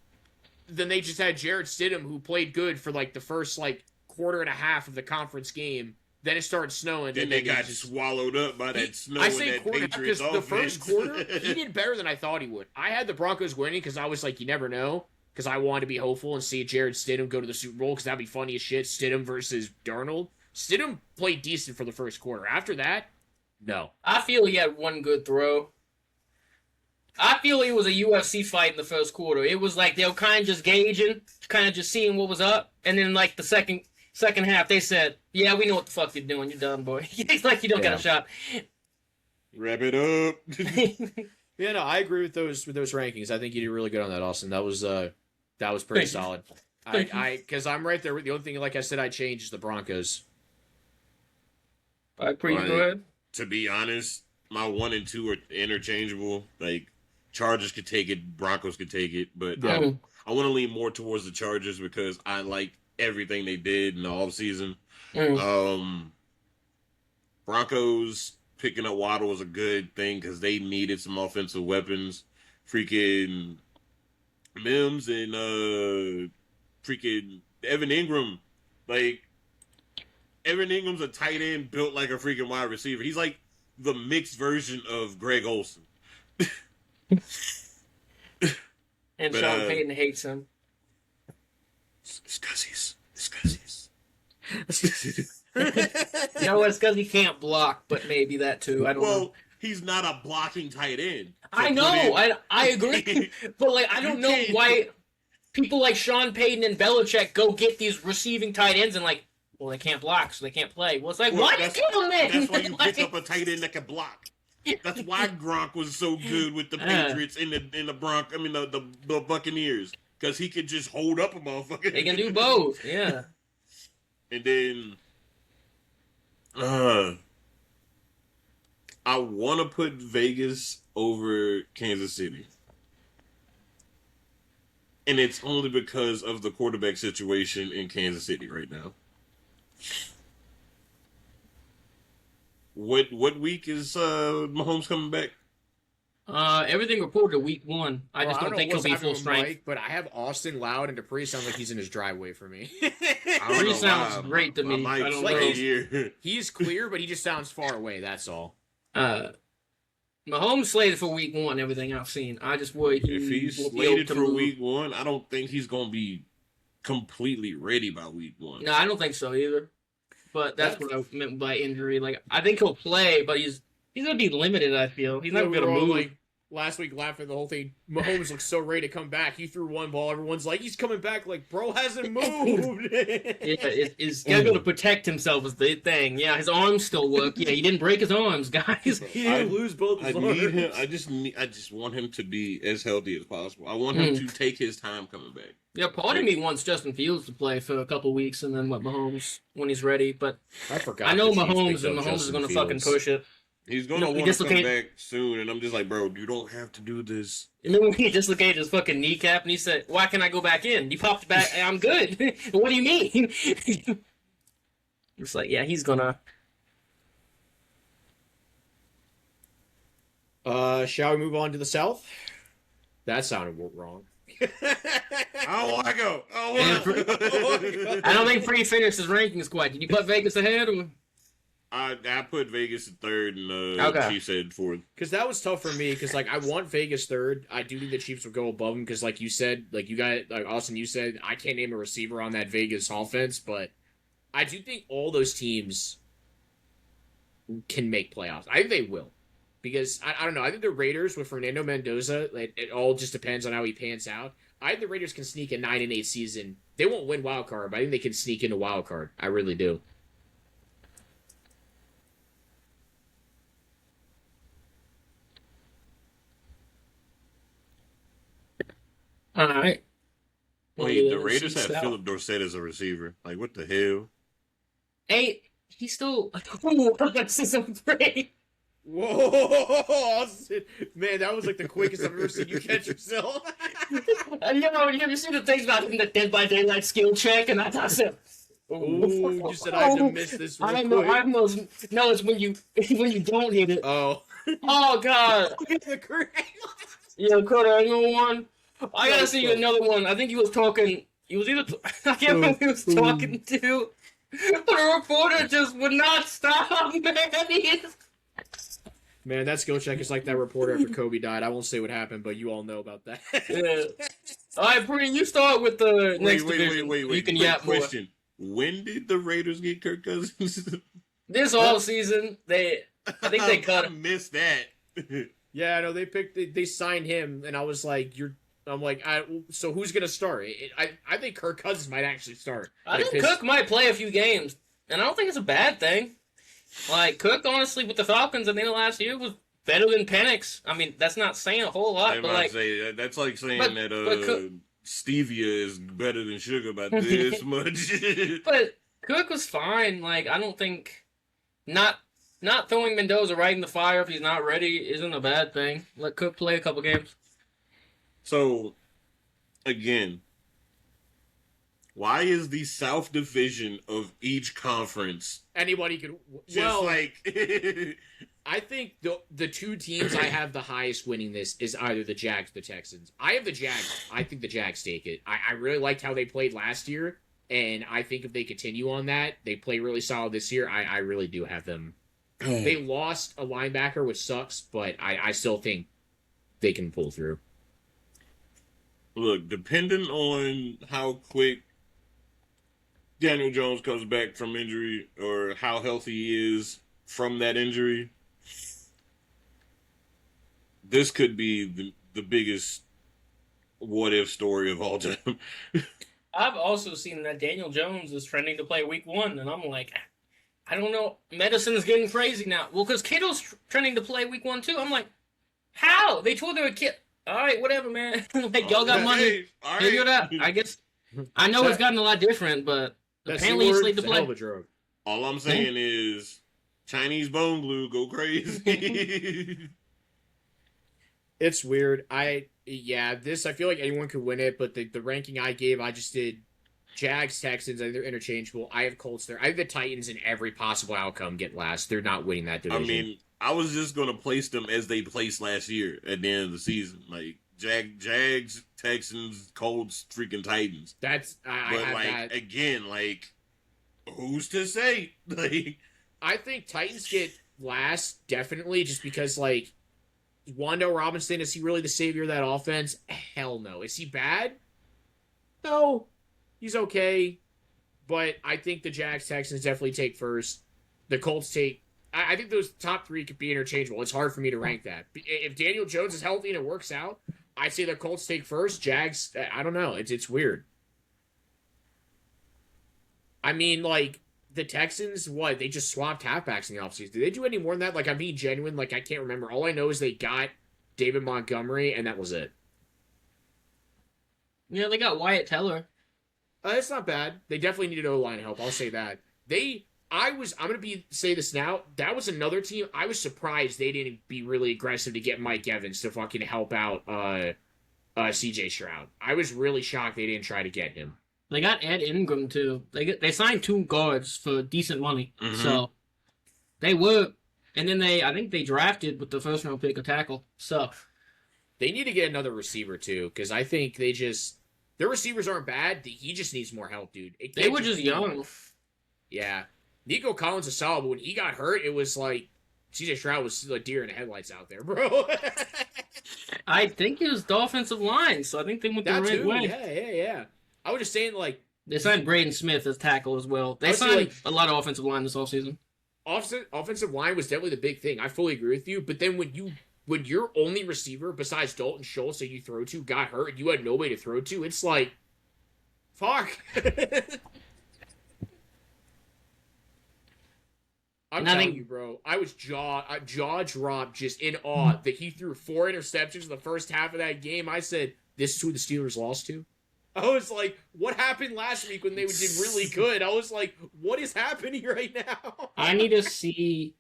then they just had Jared Stidham, who played good for, like, the first, like, quarter and a half of the conference game. Then it started snowing. Then they got swallowed up by that snow and that Patriots offense. The first quarter, he did better than I thought he would. I had the Broncos winning because I was like, you never know. Because I wanted to be hopeful and see Jared Stidham go to the Super Bowl because that'd be funny as shit. Stidham versus Darnold. Stidham played decent for the first quarter. After that, no. I feel he had one good throw. I feel it was a UFC fight in the first quarter. It was like they were kind of just gauging, kind of just seeing what was up. And then like the second half, they said, yeah, we know what the fuck you're doing. You're done, boy. It's like you don't got a shot. Wrap it up. Yeah, no, I agree with those rankings. I think you did really good on that, Austin. That was pretty solid. Because I'm right there. The only thing, like I said, I changed is the Broncos. Go ahead. To be honest, my 1 and 2 are interchangeable. Like, Chargers could take it, Broncos could take it, but I want to lean more towards the Chargers because I like everything they did in the offseason. Broncos picking up Waddle was a good thing because they needed some offensive weapons. Freaking Mims and freaking Evan Ingram. Like, Evan Ingram's a tight end built like a freaking wide receiver. He's like the mixed version of Greg Olsen. And Sean Payton hates him. It's cuz You know what? It's because he can't block, but maybe that too. I don't know. Well, he's not a blocking tight end. I know. I agree. But, like, I don't know why people like Sean Payton and Belichick go get these receiving tight ends and like, well, they can't block, so they can't play. Well, it's like, why do you give them that? That's why you pick up a tight end that can block. That's why Gronk was so good with the Patriots in the Buccaneers, because he could just hold up a motherfucker. They can do both, yeah. And then, I want to put Vegas over Kansas City. And it's only because of the quarterback situation in Kansas City right now. What week is Mahomes coming back? Everything reported to week 1. I just don't think he'll be full strength. Mike, but I have Austin Loud and Dupree sounds like he's in his driveway for me. Dupree sounds great to me. I don't know. He's clear, but he just sounds far away. That's all. Mahomes slated for week 1. Everything I've seen, I just worry if he's slated for week 1, I don't think he's gonna be completely ready by week 1. No, I don't think so either. But that's what I meant by injury. Like, I think he'll play, but he's gonna be limited. I feel he's not gonna move. Like, last week, laughing at the whole thing. Mahomes looks so ready to come back. He threw one ball. Everyone's like, he's coming back. Like, bro hasn't moved. He's gotta be able to protect himself is the thing. Yeah, his arms still work. Yeah, he didn't break his arms, guys. He didn't lose both his arms. Need him. I just want him to be as healthy as possible. I want him to take his time coming back. Yeah, part of me wants Justin Fields to play for a couple weeks and then let Mahomes when he's ready. But I know Mahomes is going to fucking push it. He's going to want to come back soon, and I'm just like, bro, you don't have to do this. And then when he dislocated his fucking kneecap, and he said, "Why can't I go back in?" You popped back, I'm good. What do you mean? It's like, yeah, he's gonna. Shall we move on to the South? That sounded wrong. I don't want to go. I don't think Free finished his rankings quite. Did you put Vegas ahead? Or? I put Vegas at 3rd and Chiefs at 4th. Because that was tough for me. Because like I want Vegas 3rd. I do think the Chiefs will go above them. Because like you said, like you got like Austin, you said I can't name a receiver on that Vegas offense, but I do think all those teams can make playoffs. I think they will. Because, I don't know, I think the Raiders with Fernando Mendoza, it all just depends on how he pans out. I think the Raiders can sneak a 9-8 season. They won't win wild card, but I think they can sneak into wild card. I really do. All right. Wait, the Raiders have Philip Dorsett as a receiver. Like, what the hell? Hey, he's still... Oh, that's season 3. Whoa, man, that was like the quickest I've ever seen you catch yourself. You ever seen the things about him, the Dead by Daylight skill check? And I thought, ooh, you said I had to miss this real quick. No, it's when you don't hit it. Oh. Oh, God. Yeah, Kurt Angle one. I gotta see another one. I think he was talking... He was either... I can't remember who he was talking to. But a reporter just would not stop, man. Man, that skill check is like that reporter after Kobe died. I won't say what happened, but you all know about that. Yeah. All right, Bree, you start with the next division. Wait. You can yap question. When did the Raiders get Kirk Cousins? This all season, I think they cut him. I missed that. Yeah, no, they signed him, and I was like, so who's gonna start? I think Kirk Cousins might actually start. I think Cook might play a few games, and I don't think it's a bad thing. Like, Cook, honestly, with the Falcons at the end of last year was better than Penix. I mean, that's not saying a whole lot, but like... That's like saying that stevia is better than sugar by this much. But Cook was fine. Like, I don't think... Not throwing Mendoza right in the fire if he's not ready isn't a bad thing. Let Cook play a couple games. So, again... Why is the South Division of each conference anybody could I think the two teams I have the highest winning this is either the Jags or the Texans. I have the Jags. I think the Jags take it. I really liked how they played last year, and I think if they continue on that, they play really solid this year. I really do have them. They lost a linebacker, which sucks, but I still think they can pull through. Look, depending on how quick Daniel Jones comes back from injury or how healthy he is from that injury, this could be the biggest what if story of all time. I've also seen that Daniel Jones is trending to play week 1, and I'm like, I don't know. Medicine's getting crazy now. Well, because Kittle's trending to play week 1 too. I'm like, how? They told their kid. All right, whatever, man. Like, y'all got money. Figure it out. I guess. I know it's gotten a lot different, but apparently it's late to play. All I'm saying is Chinese bone glue go crazy. It's weird. I feel like anyone could win it, but the ranking I gave, I just did Jags, Texans, and they're interchangeable. I have Colts there. I have the Titans in every possible outcome get last. They're not winning that division. I mean, I was just going to place them as they placed last year at the end of the season. Like, Jags, Texans, Colts, freaking Titans. That's, I have that. Again, like, who's to say? Like, I think Titans get last, definitely, just because, like, Wando Robinson, is he really the savior of that offense? Hell no. Is he bad? No. He's okay. But I think the Jags, Texans definitely take first. The Colts take... I think those top 3 could be interchangeable. It's hard for me to rank that. If Daniel Jones is healthy and it works out, I'd say the Colts take first. Jags, I don't know. It's weird. I mean, like, the Texans, what? They just swapped halfbacks in the offseason. Did they do any more than that? Like, I'm being genuine. Like, I can't remember. All I know is they got David Montgomery, and that was it. Yeah, they got Wyatt Teller. That's not bad. They definitely needed O-line help. I'll say that. I'm going to say this now. That was another team. I was surprised they didn't be really aggressive to get Mike Evans to fucking help out CJ Stroud. I was really shocked they didn't try to get him. They got Ed Ingram, too. They signed 2 guards for decent money. Mm-hmm. So, they were... And then I think they drafted with the first-round pick a tackle. So... They need to get another receiver, too, because I think their receivers aren't bad. He just needs more help, dude. They were just young. Yeah. Nico Collins is solid, but when he got hurt, it was like... CJ Stroud was like deer in the headlights out there, bro. I think it was the offensive line, so I think they went the right way. Yeah. I was just saying, like... They signed Braden Smith as tackle as well. They signed a lot of offensive line this offseason. Offensive line was definitely the big thing. I fully agree with you. But then when your only receiver besides Dalton Schultz that you throw to got hurt and you had nobody to throw to, it's like... Fuck. I'm telling you, bro. I was jaw dropped, just in awe that he threw 4 interceptions in the first half of that game. I said, this is who the Steelers lost to? I was like, what happened last week when they did really good? I was like, what is happening right now? I need to see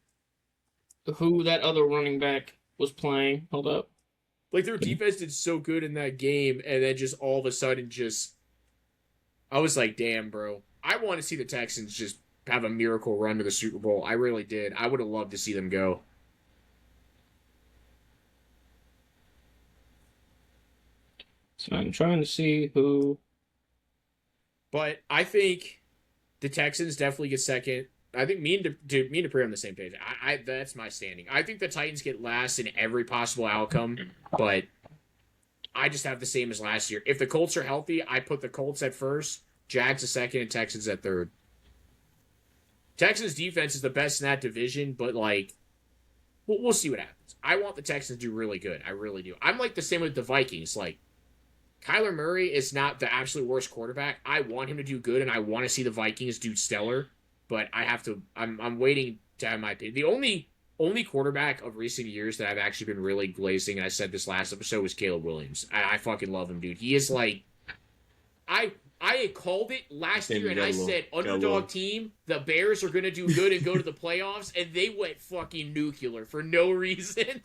who that other running back was playing. Hold up. Like, their defense did so good in that game, and then just all of a sudden I was like, damn, bro. I want to see the Texans just have a miracle run to the Super Bowl. I really did. I would have loved to see them go. So I'm trying to see who. But I think the Texans definitely get second. I think me and Dupree are on the same page. I that's my standing. I think the Titans get last in every possible outcome, but I just have the same as last year. If the Colts are healthy, I put the Colts at first, Jags at second, and Texans at third. Texans defense is the best in that division, but like, we'll see what happens. I want the Texans to do really good. I really do. I'm like the same with the Vikings. Like, Kyler Murray is not the absolute worst quarterback. I want him to do good, and I want to see the Vikings do stellar. But I have to. I'm waiting to have my opinion. The only quarterback of recent years that I've actually been really glazing, and I said this last episode, was Caleb Williams. I fucking love him, dude. He is like, I had called it last year, and I said, underdog team, the Bears are going to do good and go to the playoffs, and they went fucking nuclear for no reason.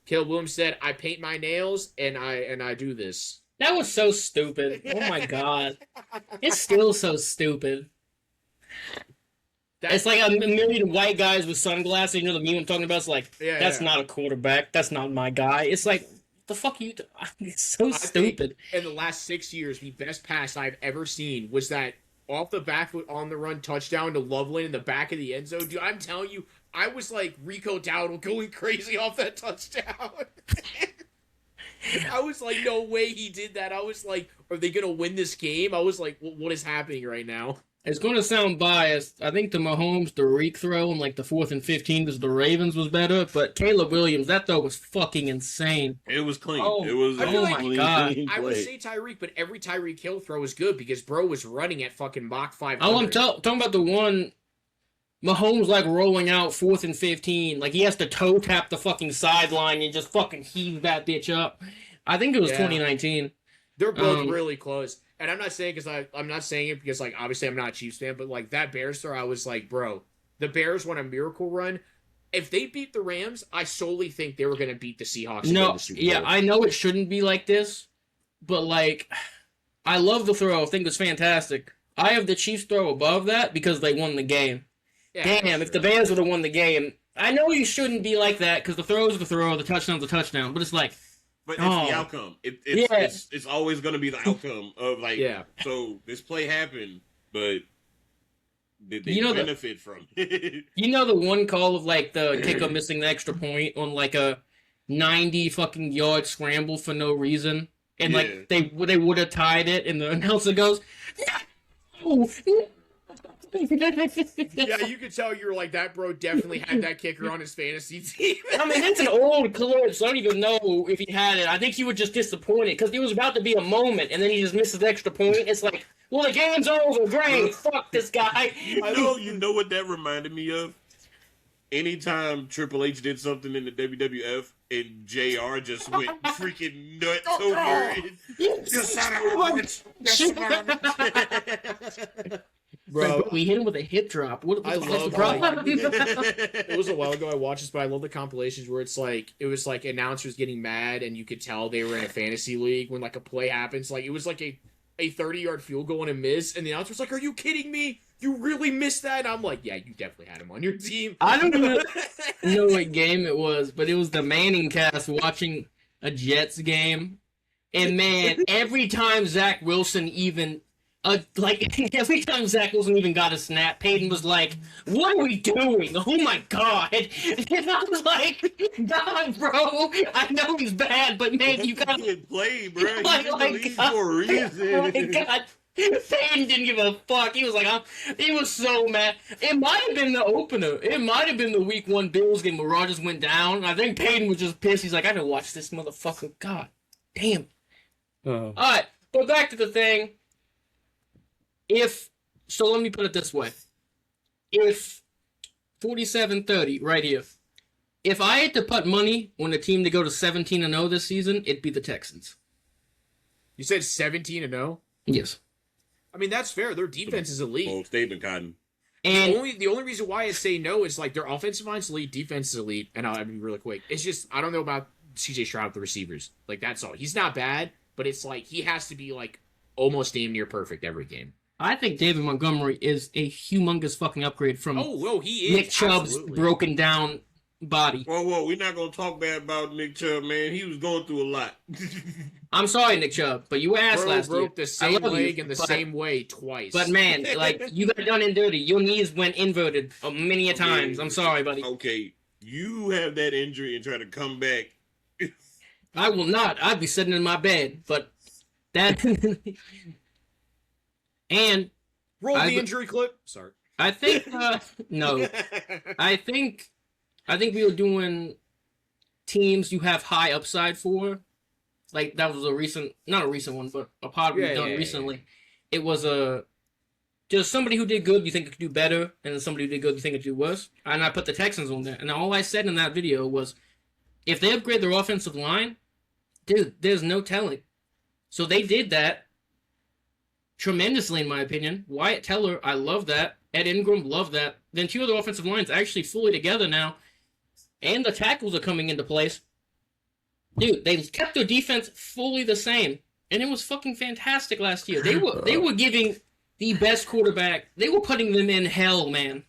Caleb Williams said, I paint my nails, and I do this. That was so stupid. Oh my god. It's still so stupid. It's like a million white guys with sunglasses. You know the meme I'm talking about? It's like, that's not a quarterback. That's not my guy. It's like, the fuck are you doing? It's so stupid. In the last 6 years, the best pass I've ever seen was that off the back foot on the run touchdown to Loveland in the back of the end zone. Dude, I'm telling you, I was like Rico Dowdle going crazy off that touchdown. I was like, no way he did that. I was like, are they going to win this game? I was like, what is happening right now? It's going to sound biased. I think the Mahomes, the Reek throw on like the 4th and 15 because the Ravens was better, but Caleb Williams, that throw was fucking insane. It was clean. Oh, it was. I feel like- clean God. I would play. say Tyreek, but every Tyreek Hill throw was good because bro was running at fucking Mach 500. Oh, I'm talking about the one Mahomes like rolling out 4th and 15. Like he has to toe tap the fucking sideline and just fucking heave that bitch up. I think it was 2019. They're both really close. And I'm not saying I'm not saying it because like obviously I'm not a Chiefs fan, but like that Bears throw, I was like, bro, the Bears won a miracle run. If they beat the Rams, I solely think they were going to beat the Seahawks. And win the Super Bowl. I know it shouldn't be like this, but like, I love the throw. I think it's fantastic. I have the Chiefs throw above that because they won the game. Yeah, Damn, if the Bears would have won the game, I know you shouldn't be like that because the throw is the throw, the touchdown's the touchdown, but it's like, But it's the outcome. It's always going to be the outcome of like. Yeah. So this play happened, but did they You know benefit from it? you know the one call of like the kicker missing the extra point on like a 90 fucking yard scramble for no reason, and like they would have tied it, and the announcer goes, "No, no." Yeah, you could tell you were like that. Bro definitely had that kicker on his fantasy team. I mean, it's an old clip, so I don't even know if he had it. I think he was just disappointed because it was about to be a moment, and then he just misses the extra point. It's like, well, the game's over. Great, fuck this guy. You know what that reminded me of? Anytime Triple H did something in the WWF and JR just went freaking nuts over it. You son of a bitch. You son of a bitch. Bro, we hit him with a hip drop. What I the fuck's the love problem? it was a while ago I watched this, but I love the compilations where it was like announcers getting mad and you could tell they were in a fantasy league when like a play happens. Like it was like a 30-yard field goal and a miss, and the announcer's like, "Are you kidding me? You really missed that?" And I'm like, "Yeah, you definitely had him on your team." I don't even know what game it was, but it was the Manning cast watching a Jets game. And man, every time Zach Wilson even every time Zach Wilson even got a snap, Peyton was like, "What are we doing? Oh my god!" And I was like, "God, bro, I know he's bad, but man, you got to play, bro. He's Oh in the my league God. for a reason." Oh my god. Peyton didn't give a fuck. He was like, he was so mad. It might have been the opener. It might have been the week 1 Bills game where Rodgers went down. I think Peyton was just pissed. He's like, I gotta watch this motherfucker. God damn. Alright, but back to the thing. So let me put it this way. If 47-30 right here, if I had to put money on a team to go to 17-0 this season, it'd be the Texans. You said 17-0? Yes. I mean, that's fair. Their defense is elite. Bold statement, Cotton. And The only reason why I say no is like their offensive line's elite, defense is elite, and I'll be really quick. It's just I don't know about CJ Stroud with the receivers. Like that's all. He's not bad, but it's like he has to be like almost damn near perfect every game. I think David Montgomery is a humongous fucking upgrade from He is. Nick Chubb's absolutely. broken down body. Whoa, we're not gonna talk bad about Nick Chubb, man. He was going through a lot. I'm sorry, Nick Chubb, but you asked Bro last year. broke the I same love leg you, in the but- same way twice. But man, like you got done and dirty. Your knees went inverted many a times. I'm sorry, buddy. Okay, you have that injury and try to come back. I will not. I'd be sitting in my bed, but that. And roll I- the injury clip. Sorry. I think no. I think we were doing teams you have high upside for. Like that was not a recent one, but a pod we've done recently. It was just somebody who did good you think could do better, and then somebody who did good you think could do worse. And I put the Texans on there. And all I said in that video was, if they upgrade their offensive line, dude, there's no telling. So they did that tremendously, in my opinion. Wyatt Teller, I love that. Ed Ingram, love that. Then 2 of the offensive lines actually fully together now, and the tackles are coming into place. Dude, they kept their defense fully the same, and it was fucking fantastic last year. They were giving the best quarterback. They were putting them in hell, man.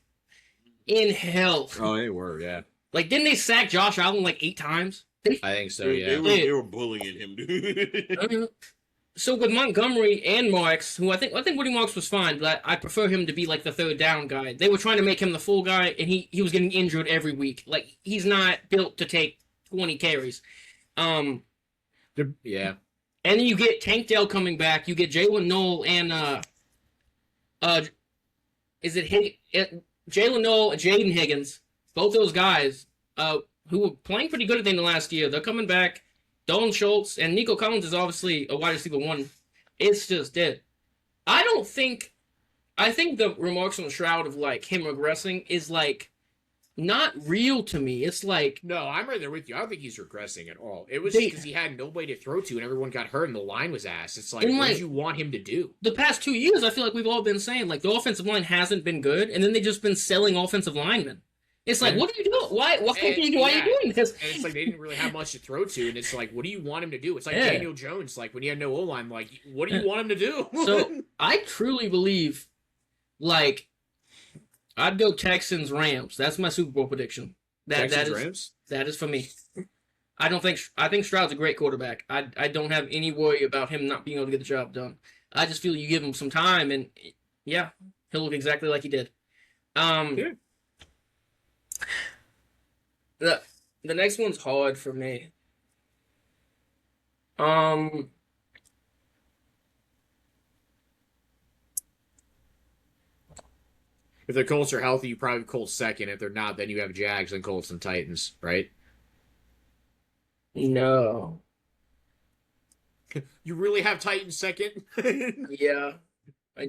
In hell. Oh, they were, yeah. Like, didn't they sack Josh Allen like 8 times? I think so, Dude, yeah. they were bullying him, dude. So with Montgomery and Marks, who I think Woody Marks was fine, but I prefer him to be like the third down guy. They were trying to make him the full guy, and he was getting injured every week. Like, he's not built to take 20 carries. Yeah. And then you get Tank Dell coming back. You get Jalen Knoll and is it Jalen Noel and Jaden Higgins, both those guys who were playing pretty good at the end of last year. They're coming back. Dalton Schultz and Nico Collins is obviously a wide receiver one. It's just dead. I think the remarks on Stroud of like him regressing is like not real to me. It's like no, I'm right there with you. I don't think he's regressing at all. It was because he had nobody to throw to and everyone got hurt and the line was ass. It's like, what do you want him to do? The past 2 years, I feel like we've all been saying like the offensive line hasn't been good, and then they've just been selling offensive linemen. It's like, what are you doing? Why are you doing this? And it's like they didn't really have much to throw to, and it's like, what do you want him to do? It's like Daniel Jones, like when he had no O-line, like, what do you want him to do? So I truly believe, like, I'd go Texans Rams. That's my Super Bowl prediction. Rams? That is for me. I think Stroud's a great quarterback. I don't have any worry about him not being able to get the job done. I just feel you give him some time, and yeah, he'll look exactly like he did. The next one's hard for me. If the Colts are healthy, you probably have Colts second. If they're not, then you have Jags and Colts and Titans, right? No. You really have Titans second? Yeah. I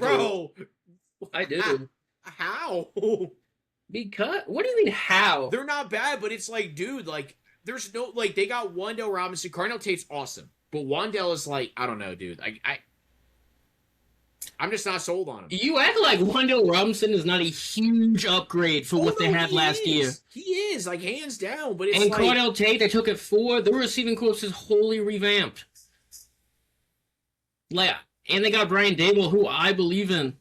do. How? Because what do you mean how? They're not bad, but it's like, dude, like there's no like they got Wan'Dale Robinson. Carnell Tate's awesome, but Wan'Dale is like, I don't know, dude. I'm just not sold on him. You act like Wan'Dale Robinson is not a huge upgrade for what they had last year. He is, like, hands down, but it's and like... Cardell Tate, they took it 4. The receiving corps is wholly revamped. Like, and they got Brian Dable, who I believe in.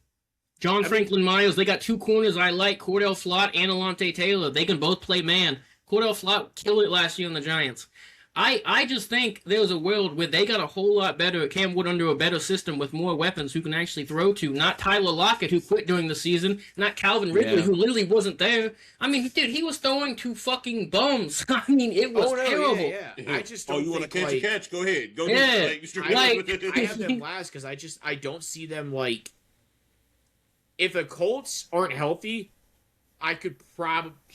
Franklin Myers, they got 2 corners I like, Cordell Flott and Alontae Taylor. They can both play man. Cordell Flott killed it last year in the Giants. I just think there's a world where they got a whole lot better, Cam Wood under a better system with more weapons who can actually throw to. Not Tyler Lockett, who quit during the season. Not Calvin Ridley, who literally wasn't there. I mean, dude, he was throwing to fucking bums. I mean, it was terrible. Yeah. I just don't you want to catch a catch? Go ahead. Go ahead. I have them last because I don't see them, like... If the Colts aren't healthy, I could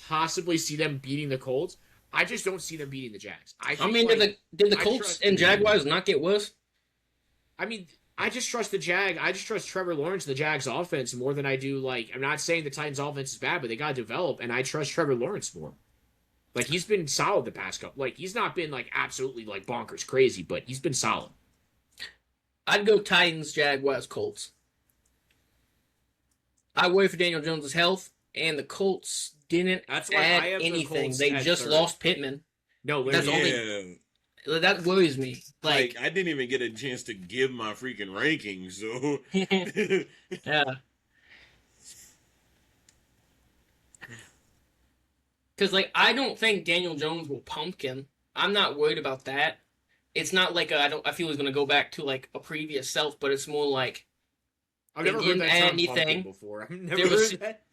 possibly see them beating the Colts. I just don't see them beating the Jags. I mean, did the Colts and Jaguars not get worse? I mean, I just trust the Jag. I just trust Trevor Lawrence and the Jags offense more than I do, like, I'm not saying the Titans offense is bad, but they got to develop, and I trust Trevor Lawrence more. Like, he's been solid the past couple. Like, he's not been, like, absolutely, like, bonkers crazy, but he's been solid. I'd go Titans, Jaguars, Colts. I worry for Daniel Jones' health, and the Colts didn't add anything. They just lost Pittman. No, that worries me. Like, I didn't even get a chance to give my freaking rankings, so yeah. Because like I don't think Daniel Jones will pumpkin. I'm not worried about that. It's not like I feel he's gonna go back to like a previous self, but it's more like I've never heard that term anything before. I've never heard that.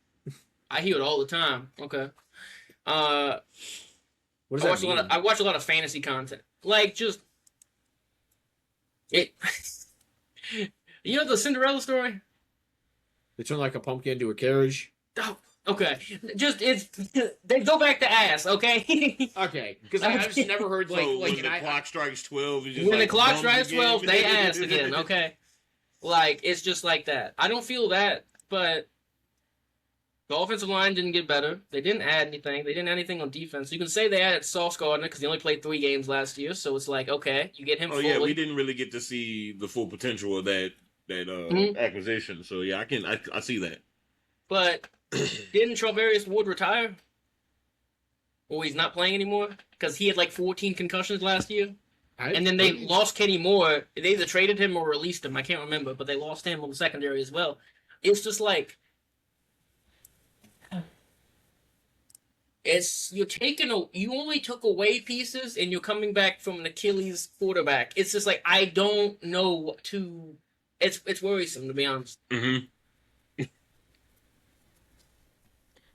I hear it all the time. Okay. What does that mean? I watch a lot of fantasy content. Like, just... You know the Cinderella story? They turn like a pumpkin into a carriage? Oh, okay. They go back to ass, okay? Okay. Because I've just never heard, like... So when the clock strikes 12... When the clock strikes 12, they ass again, okay? Like, it's just like that. I don't feel that, but... The offensive line didn't get better. They didn't add anything. They didn't add anything on defense. You can say they added Sauce Gardner because he only played 3 games last year. So it's like, okay, you get him fully. Yeah, we didn't really get to see the full potential of that acquisition. So yeah, I see that. But didn't Travarius Ward retire? Or he's not playing anymore? Because he had like 14 concussions last year. And then they lost Kenny Moore. They either traded him or released him. I can't remember. But they lost him on the secondary as well. It's just like... you only took away pieces and you're coming back from an Achilles quarterback. It's just like, I don't know what to... It's worrisome, to be honest. Mm-hmm.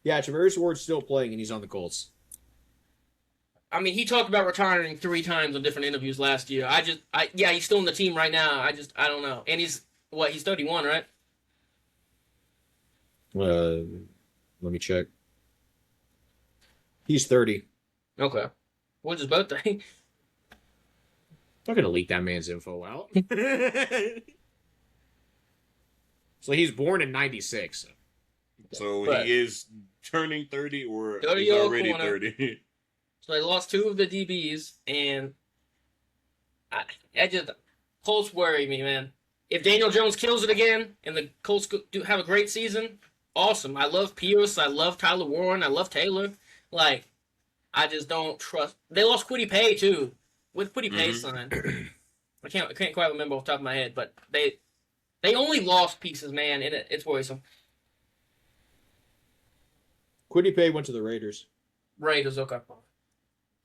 Yeah, Travarius Ward's still playing and he's on the Colts. I mean, he talked about retiring 3 times in different interviews last year. Yeah, he's still on the team right now. I don't know. And he's 31, right? Let me check. He's 30. Okay. When's his birthday? I'm not gonna leak that man's info out. So he's born in 96. So But- he is turning 30 or 30 he's already corner. 30. So they lost 2 of the DBs, and I just Colts worry me, man. If Daniel Jones kills it again, and the Colts do have a great season, awesome. I love Pierce. I love Tyler Warren. I love Taylor. Like, I just don't trust. They lost Kwity Paye too. With Kwity Paye signed, I can't quite remember off the top of my head, but they only lost pieces, man, and it's worrisome. Kwity Paye went to the Raiders. Raiders, okay.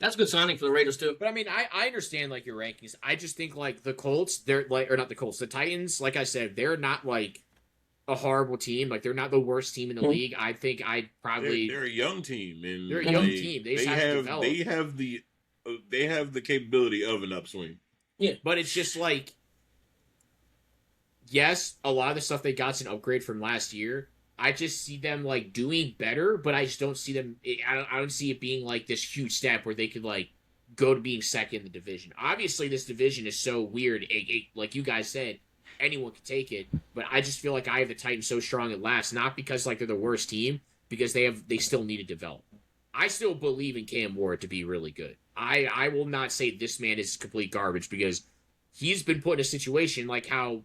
That's a good signing for the Raiders too. But I mean, I understand like your rankings. I just think like the Colts, they're like, or not the Colts, the Titans. Like I said, they're not like a horrible team. Like they're not the worst team in the league. I think I'd probably They're a young team, and they're a young team. They just have to develop. They have the capability of an upswing. Yeah, but it's just like, yes, a lot of the stuff they got's an upgrade from last year. I just see them like doing better, but I just don't see them. I don't see it being like this huge step where they could like go to being second in the division. Obviously, this division is so weird. Like you guys said, anyone could take it, but I just feel like I have the Titans so strong at last, not because like they're the worst team, because they still need to develop. I still believe in Cam Ward to be really good. I will not say this man is complete garbage because he's been put in a situation like how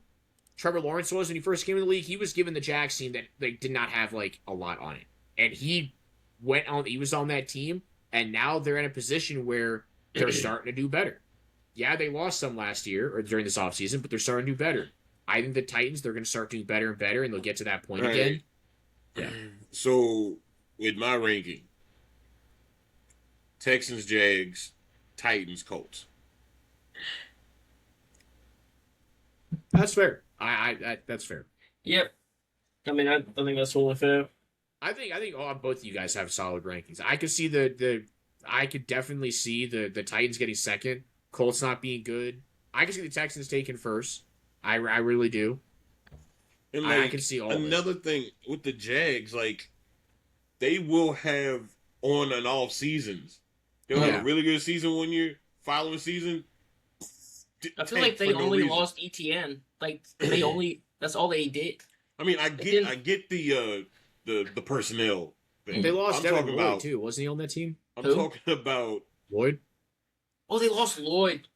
Trevor Lawrence was when he first came in the league. He was given the Jags team that they did not have like a lot on it, and he was on that team, and now they're in a position where they're starting to do better. Yeah, they lost some last year or during this offseason, but they're starting to do better. I think the Titans, they're going to start doing better and better, and they'll get to that point again. Yeah. So with my ranking, Texans, Jags, Titans, Colts. That's fair. I that's fair. Yep. I mean, I think that's totally fair. I think both of you guys have solid rankings. I could see I could definitely see the Titans getting second, Colts not being good. I could see the Texans taking first. I really do. And I can see all another thing with the Jags, like they will have on and off seasons. They'll have a really good season one year, following season. I feel like they only lost ETN. Like that's all they did. I mean, I get the personnel thing. They lost Devin Lloyd about too. Wasn't he on that team? I'm talking about Lloyd. Oh, they lost Lloyd.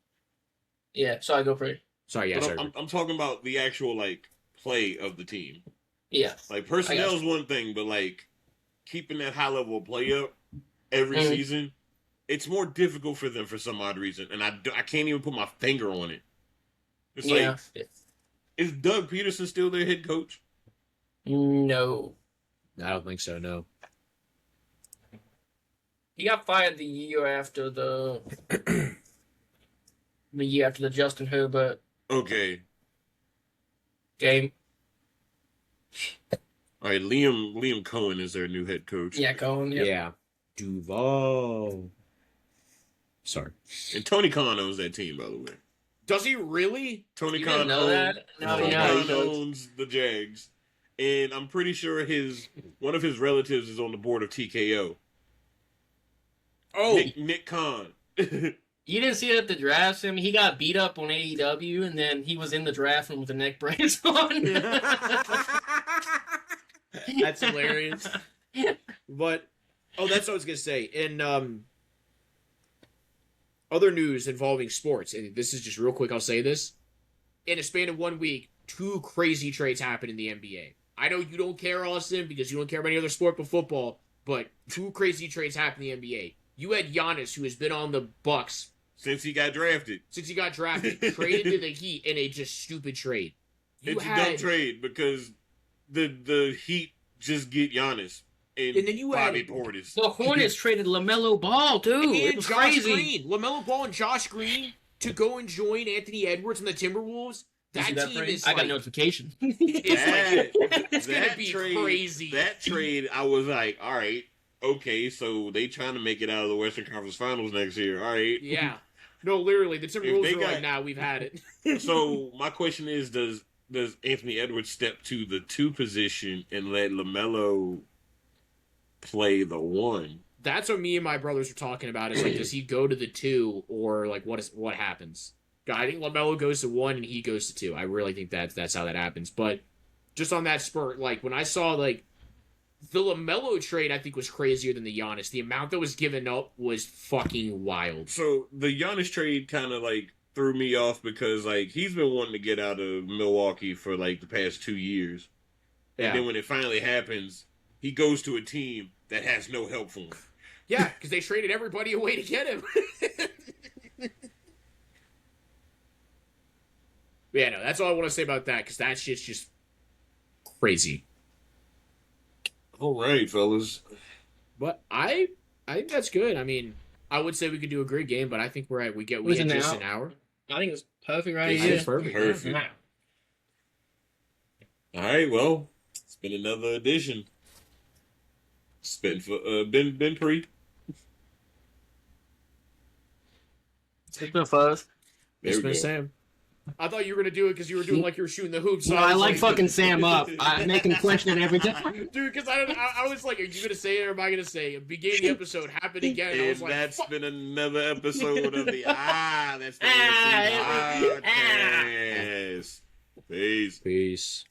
Yeah, sorry, go for it. Sorry, yeah, sorry. I'm talking about the actual like play of the team. Yeah, like personnel is one thing, but like keeping that high level of play up every season, it's more difficult for them for some odd reason, and I can't even put my finger on it. It's like, is Doug Peterson still their head coach? No, I don't think so. No, he got fired the year after the Justin Herbert game. All right, Liam Cohen is their new head coach. Yeah, Cohen. Yep. Yeah, Duval. Sorry, and Tony Khan owns that team, by the way. Does he really? Tony You Khan didn't know that? No, Tony yeah, Khan owns the Jags, and I'm pretty sure one of his relatives is on the board of TKO. Oh, Nick Khan. You didn't see it at the draft. I mean, he got beat up on AEW, and then he was in the draft with the neck brace on. That's hilarious. But that's what I was gonna say. In other news involving sports, and this is just real quick, I'll say this. In a span of 1 week, 2 crazy trades happened in the NBA. I know you don't care, Austin, because you don't care about any other sport but football, but 2 crazy trades happened in the NBA. You had Giannis, who has been on the Bucks since he got drafted, traded to the Heat in a just stupid trade. It's a dumb trade because the Heat just get Giannis. And then you Bobby Portis. The Hornets traded LaMelo Ball, too. It was Josh crazy. Green. LaMelo Ball and Josh Green to go and join Anthony Edwards and the Timberwolves. That team is I got notification. It's going to be crazy. That trade, I was like, all right, okay, so they trying to make it out of the Western Conference Finals next year. All right. Yeah. No, literally, the Timberwolves are like, nah, we've had it. So my question is, does does Anthony Edwards step to the 2 position and let LaMelo play the 1? That's what me and my brothers were talking about. Is like, does he go to the 2 or like what happens? I think LaMelo goes to 1 and he goes to 2. I really think that's how that happens. But just on that spurt, like when I saw like the LaMelo trade, I think was crazier than the Giannis. The amount that was given up was fucking wild. So the Giannis trade kind of like threw me off because like he's been wanting to get out of Milwaukee for like the past 2 years, and then when it finally happens, he goes to a team that has no help for him. Yeah, because they traded everybody away to get him. Yeah, no, that's all I want to say about that, because that shit's just crazy. All right, fellas. But I think that's good. I mean, I would say we could do a great game, but I think we get just an hour. I think it's perfect right It's here. Perfect. Yeah. All right, well, it's been another edition. It's been for Ben Pre. It's been first. It's been Sam. I thought you were gonna do it because you were doing like you were shooting the hoops. So I like fucking Sam up. I make him question it every time. Dude, because I was like, are you gonna say it or am I gonna say it? Beginning the episode happened again. And I was like, that's been another episode of the that's the AFC Podcast. Peace. Peace.